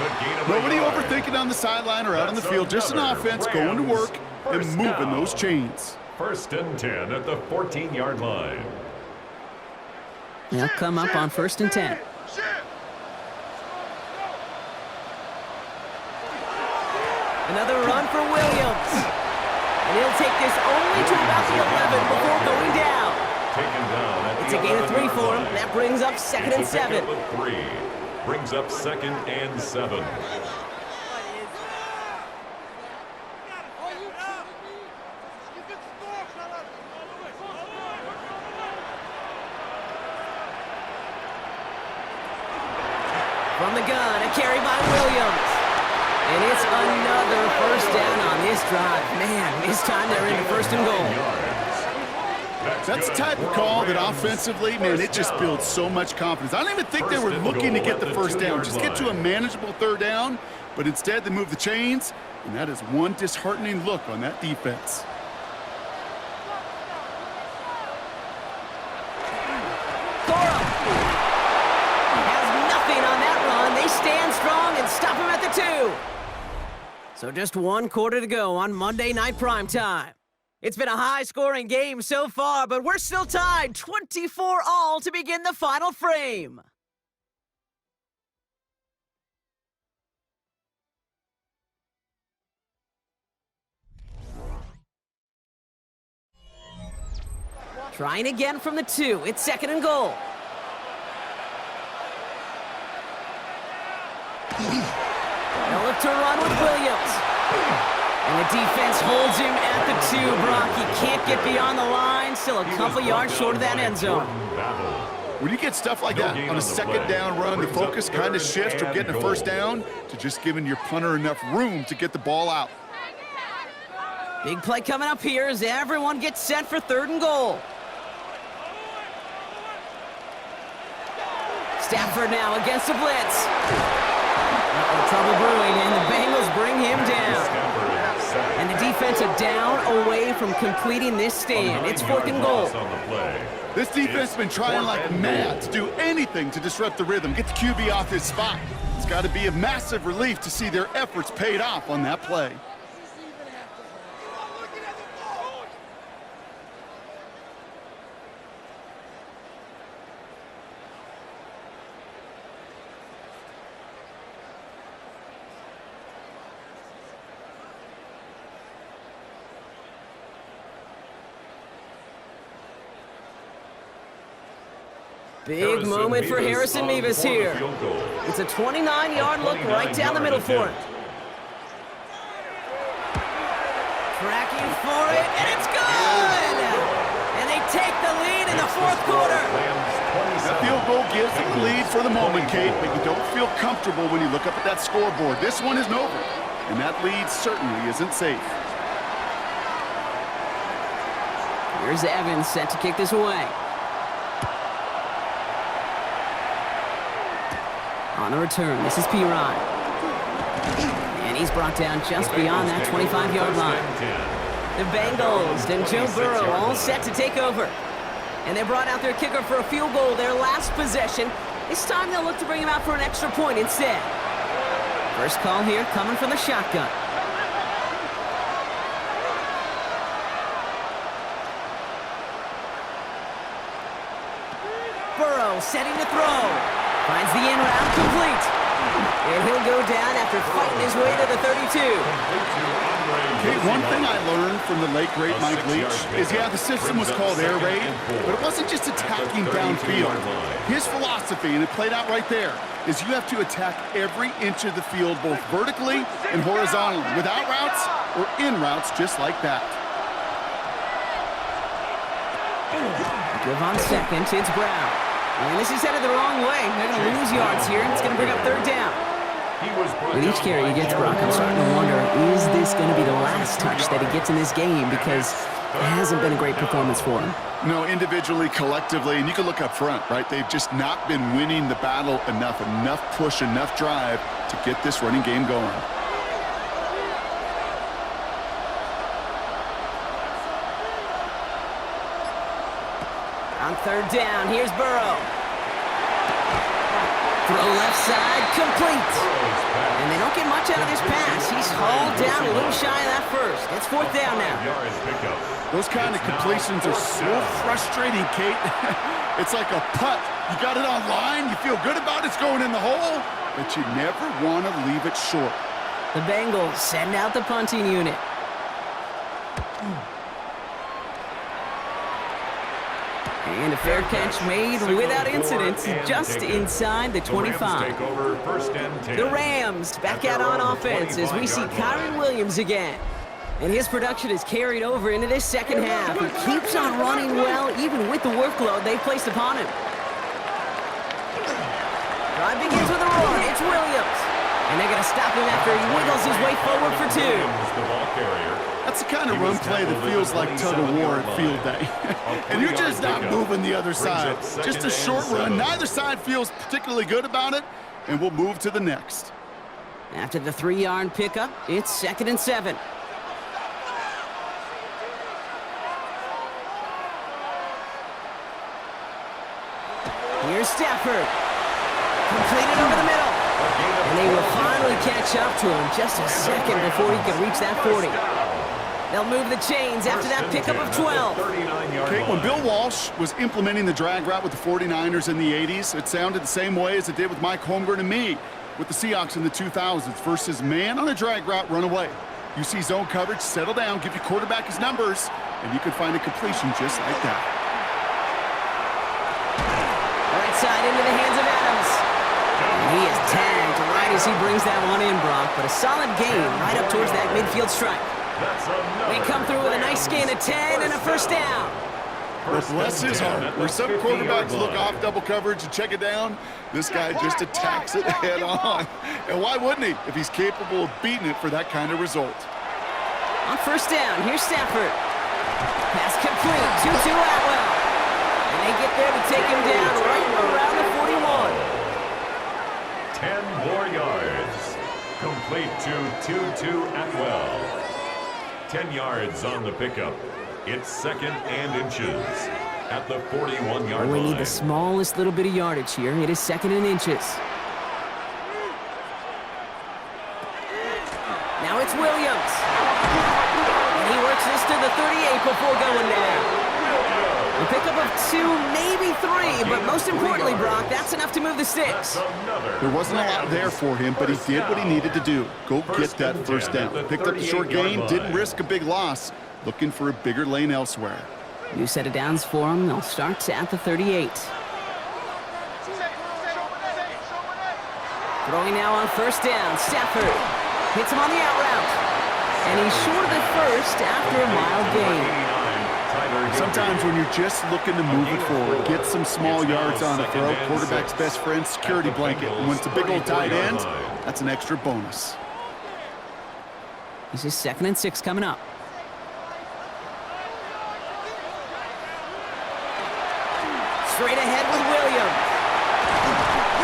Nobody overthinking on the sideline or out on the field. Just an offense going to work and moving those chains. 1st and 10 at the 14-yard line. They'll come up on 1st and 10. Another run for Williams. And he'll take this only to about the 11 before going down. Taken down at It's a gain of 3 for him. That brings up 2nd and 7. 3. Brings up 2nd and 7. From the gun, a carry by Williams. And it's another first down on this drive. Man, this time they're into 1st and goal. That's the type of call that offensively, man, it just builds so much confidence. I don't even think they were looking to get the first down. Just get to a manageable 3rd down, but instead they move the chains, and that is one disheartening look on that defense. Stand strong and stop him at the 2. So just 1 quarter to go on Monday Night Primetime. It's been a high-scoring game so far, but we're still tied 24-all to begin the final frame. Trying again from the 2. It's 2nd and goal. They'll look to run with Williams. And the defense holds him at the 2, Brock. He can't get beyond the line. Still a couple yards short of that end zone. When you get stuff like that on a 2nd down run, the focus kind of shifts from getting a 1st down to just giving your punter enough room to get the ball out. Big play coming up here as everyone gets set for 3rd and goal. Stafford now against the blitz. Trouble brewing, and the Bengals bring him down. And the defense are down away from completing this stand. It's 4th and goal. This defense has been trying like mad to do anything to disrupt the rhythm, get the QB off his spot. It's got to be a massive relief to see their efforts paid off on that play. Big moment for Harrison Mevis here. It's a 29-yard look right down the middle for him. Tracking for it, and it's good! And they take the lead in the 4th quarter. That field goal gives them the lead for the moment, Kate, but you don't feel comfortable when you look up at that scoreboard. This one isn't over, and that lead certainly isn't safe. Here's Evans set to kick this away. On the return, this is Tiburon. And he's brought down just beyond that 25-yard line. The Bengals and Joe Burrow all set to take over. And they brought out their kicker for a field goal their last possession. This time they'll look to bring him out for an extra point instead. First call here coming from the shotgun. Burrow setting to throw. Finds the in route complete. And he'll go down after fighting his way to the 32. Okay, one thing I learned from the late, great Mike Leach is, yeah, the system was called air raid, but it wasn't just attacking downfield. His philosophy, and it played out right there, is you have to attack every inch of the field, both vertically and horizontally, without routes or in routes just like that. Give on 2nd, it's Brown. And this is headed the wrong way. They're going to lose yards here. It's going to bring up third down. With each carry he gets, Brock, I'm starting to wonder, is this going to be the last touch that he gets in this game? Because it hasn't been a great performance for him. No, individually, collectively, and you can look up front, right? They've just not been winning the battle enough push, enough drive to get this running game going. On third down, here's Burrow. Throw left side, complete. And they don't get much out of this pass. He's hauled down a little shy of that first. It's fourth down now. Those kind of completions are so frustrating, Kate. It's like a putt. You got it on line, you feel good about it's going in the hole, but you never want to leave it short. The Bengals send out the punting unit. And a fair catch made without incident, just inside the 25. The Rams back out on offense as we see Kyron Williams again. And his production is carried over into this second half. He keeps on running well, even with the workload they placed upon him. Drive begins with a run. It's Williams. And they're going to stop him after he wiggles his way forward for two. That's the kind of run play that feels like tug-of-war at field day. And you're just not moving the other side. Just a short run. Neither side feels particularly good about it, and we'll move to the next. After the 3-yard pickup, it's 2nd and 7. Here's Stafford. Completed over the middle. And they will finally catch up to him just a second before he can reach that 40. They'll move the chains after that pickup of 12. Okay, when Bill Walsh was implementing the drag route with the 49ers in the 80s, it sounded the same way as it did with Mike Holmgren and me with the Seahawks in the 2000s versus man on a drag route, run away. You see zone coverage, settle down, give your quarterback his numbers, and you can find a completion just like that. Right side into the hands of Adams. And he is tagged right as he brings that one in, Brock, but a solid gain right up towards that midfield stripe. They come through with a nice gain of 10 and a first down. Well, bless his heart. Where some quarterbacks look off double coverage and check it down, this guy just attacks it head on. And why wouldn't he if he's capable of beating it for that kind of result? On first down, here's Stafford. Pass complete, 2-2 Atwell. And they get there to take him down right around the 41. 10 more yards. Complete to 2-2 Atwell. 10 yards on the pickup. It's 2nd and inches at the 41-yard line. We need the smallest little bit of yardage here. It is 2nd and inches. Now it's Williams. And he works this to the 38 before going down. A pickup of 2, maybe 3, but most importantly, Brock, that's enough to move the sticks. There wasn't a lot there for him, but he did what he needed to do. Go get that first down. Picked up the short gain, didn't risk a big loss. Looking for a bigger lane elsewhere. New set of downs for him. They'll start at the 38. Throwing now on first down. Stafford hits him on the out route. And he's short of the first after a mild gain. Sometimes when you're just looking to move it forward, get some small yards on a throw, quarterback's best friend, security blanket. And when it's a big old tight end, that's an extra bonus. This is 2nd and 6 coming up. Straight ahead with Williams.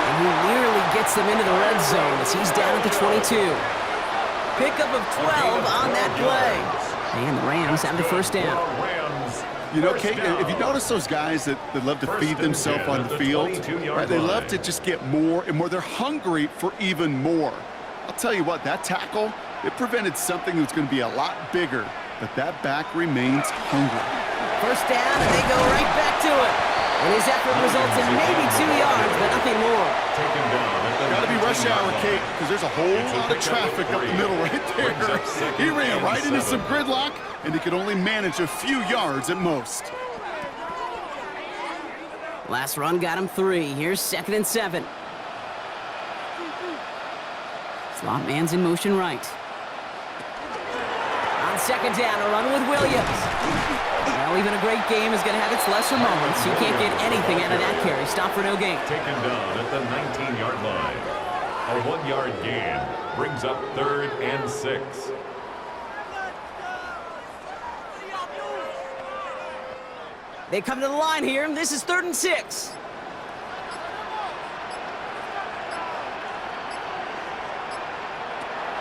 And he nearly gets them into the red zone as he's down at the 22. Pickup of 12 on that play. And the Rams have the first down. You know, Kate, if you notice those guys that love to feed themselves on the field, right, they love to just get more and more. They're hungry for even more. I'll tell you what, that tackle, it prevented something that's going to be a lot bigger, but that back remains hungry. First down, and they go right back to it. And his effort results in maybe 2 yards, but nothing more. Got to be rush hour, Kate, because there's a whole lot of traffic up the middle right there. He ran right into some gridlock, and he could only manage a few yards at most. Last run got him 3. Here's 2nd and 7. Slot man's in motion right. On second down, a run with Williams. Well, even a great game is going to have its lesser moments. You can't get anything out of that carry. Stop for no gain. Taken down at the 19-yard A 1-yard gain brings up 3rd and 6. They come to the line here, and this is 3rd and 6.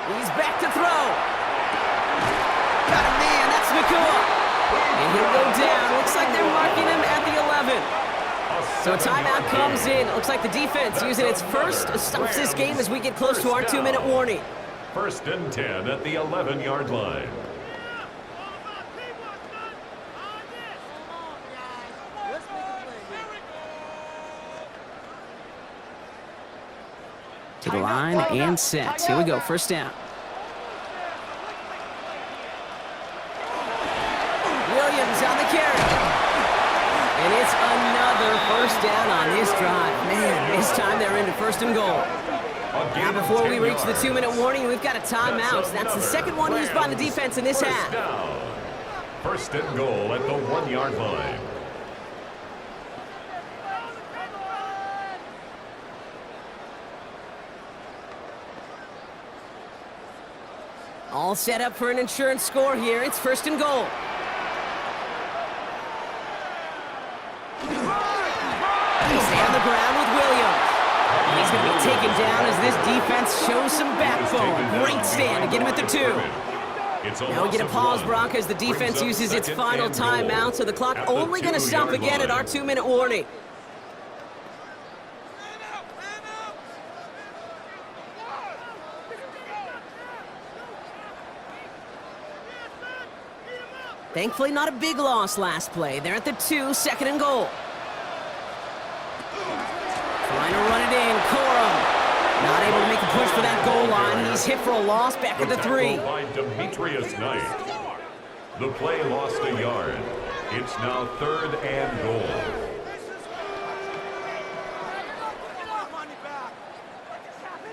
He's back to throw. Got a man, that's Nakua. And he'll go down. Looks like they're marking him at the 11. So a timeout comes in. Looks like the defense using its first stops this game as we get close to our 2-minute warning. 1st and 10 at the 11-yard line. To the line and set. Here we go, 1st down. Williams on the carry. And it's another 1st down on this drive. Man, this time they're into 1st and goal. Now before we reach the 2-minute warning, we've got a timeout. That's the second one used by the defense in this half. 1st and goal at the 1-yard line. All set up for an insurance score here. It's 1st and goal. They stay on the ground with Williams. And he's going to be taken down as this defense shows some backbone. Great stand to get him at the 2. Now we get a pause, Brock, as the defense uses its final timeout, so the clock only going to stop again at our 2-minute warning. Thankfully, not a big loss last play. They're at the 2, 2nd and goal. Trying to run it in, Corum. Not able to make a push for that goal line. He's hit for a loss back at the 3. By Demetrius Knight. The play lost a yard. It's now 3rd and goal.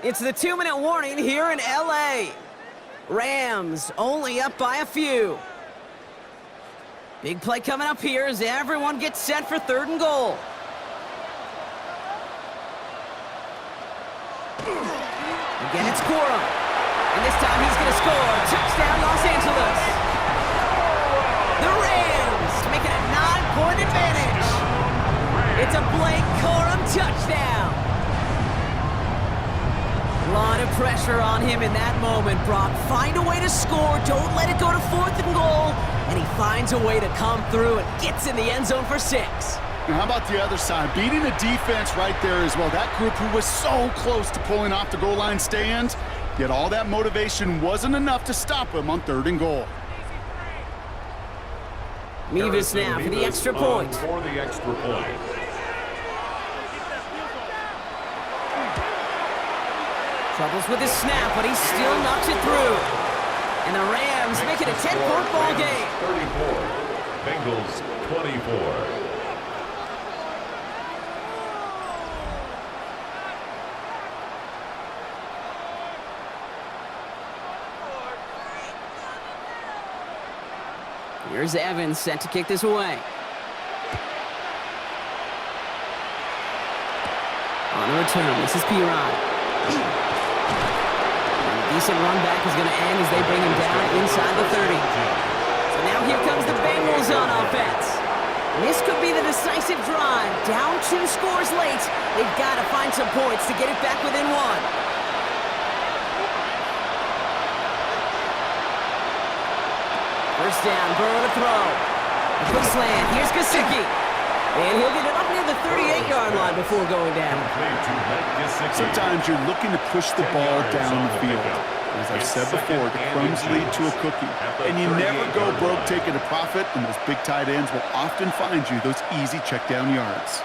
It's the 2-minute warning here in LA. Rams only up by a few. Big play coming up here as everyone gets set for 3rd and goal. Again, it's Corum. And this time he's going to score. Touchdown, Los Angeles. The Rams make it a 9-point advantage. It's a Blake Corum touchdown. A lot of pressure on him in that moment, Brock. Find a way to score. Don't let it go to 4th and goal. And he finds a way to come through and gets in the end zone for 6. Now how about the other side? Beating a defense right there as well. That group who was so close to pulling off the goal line stand, yet all that motivation wasn't enough to stop him on 3rd and goal. Mevis now for the extra point. For the extra point. Troubles with his snap, but he still knocks it through. And the Rams make it a 10-point ball game. 34. Bengals 24. Here's Evans set to kick this away. On the return, this is Tiburon. A decent run back is going to end as they bring him down inside the 30. So now here comes the Bengals on offense. This could be the decisive drive. Down 2 scores late. They've got to find some points to get it back within 1. First down, Burrow to throw. A quick slant, here's Gesicki. And he'll get it up near the 38-yard line before going down. Sometimes you're looking to push the ball down the field. As I've said before, the crumbs lead to a cookie. And you never go broke taking a profit, and those big tight ends will often find you those easy check down yards.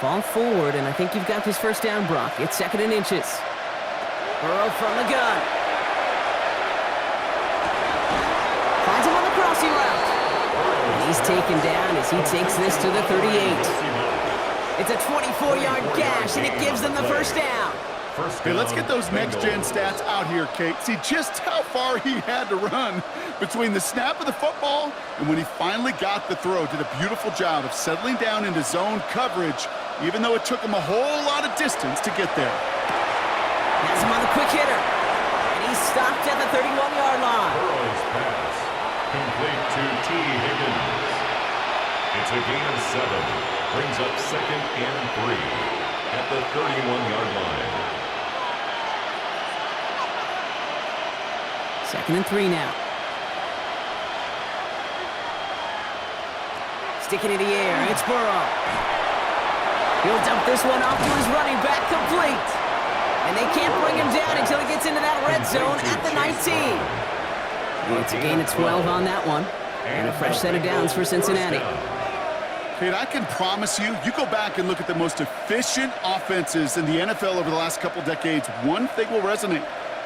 Fall forward, and I think you've got this first down, Brock. It's 2nd and inches. Burrow from the gun. Finds him on the crossing route. And he's taken down as he takes this to the 38. It's a 24-yard gash, and it gives them the first down. Okay, let's get those next-gen stats out here, Kate. See just how far he had to run between the snap of the football and when he finally got the throw. Did a beautiful job of settling down into zone coverage, even though it took him a whole lot of distance to get there. Has him on the quick hitter. And he's stopped at the 31-yard line. Burrow's pass complete to T. Higgins. It's a gain of 7. Brings up 2nd and 3 at the 31-yard line. 2nd and 3 now. Sticking in the air, it's Burrow. He'll dump this one off to his running back, complete. And they can't bring him down until he gets into that red zone at the 19. And it's a gain of 12 on that one. And a fresh set of downs for Cincinnati. Kate, I can promise you, you go back and look at the most efficient offenses in the NFL over the last couple decades, one thing will resonate.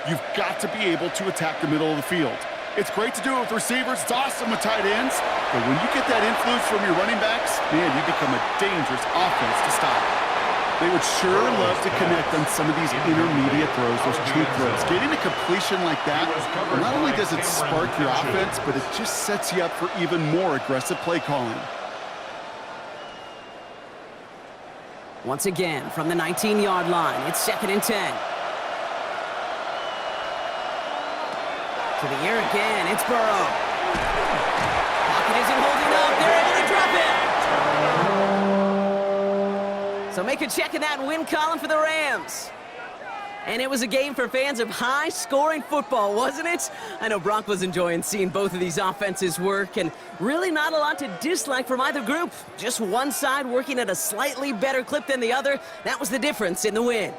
You've got to be able to attack the middle of the field. It's great to do it with receivers. It's awesome with tight ends. But when you get that influence from your running backs, man, you become a dangerous offense to stop. They would sure love to connect on some of these intermediate throws, those true throws. Getting a completion like that, not only does it spark your offense, but it just sets you up for even more aggressive play calling. Once again, from the 19-yard line, it's 2nd and 10. To the air again, it's Burrow. Pocket isn't holding up. They're able to drop it. So make a check in that win column for the Rams. And it was a game for fans of high-scoring football, wasn't it? I know Brock was enjoying seeing both of these offenses work, and really not a lot to dislike from either group. Just one side working at a slightly better clip than the other. That was the difference in the win.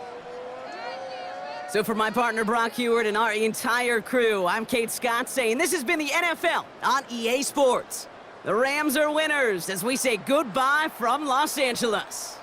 So for my partner Brock Heward and our entire crew, I'm Kate Scott saying this has been the NFL on EA Sports. The Rams are winners as we say goodbye from Los Angeles.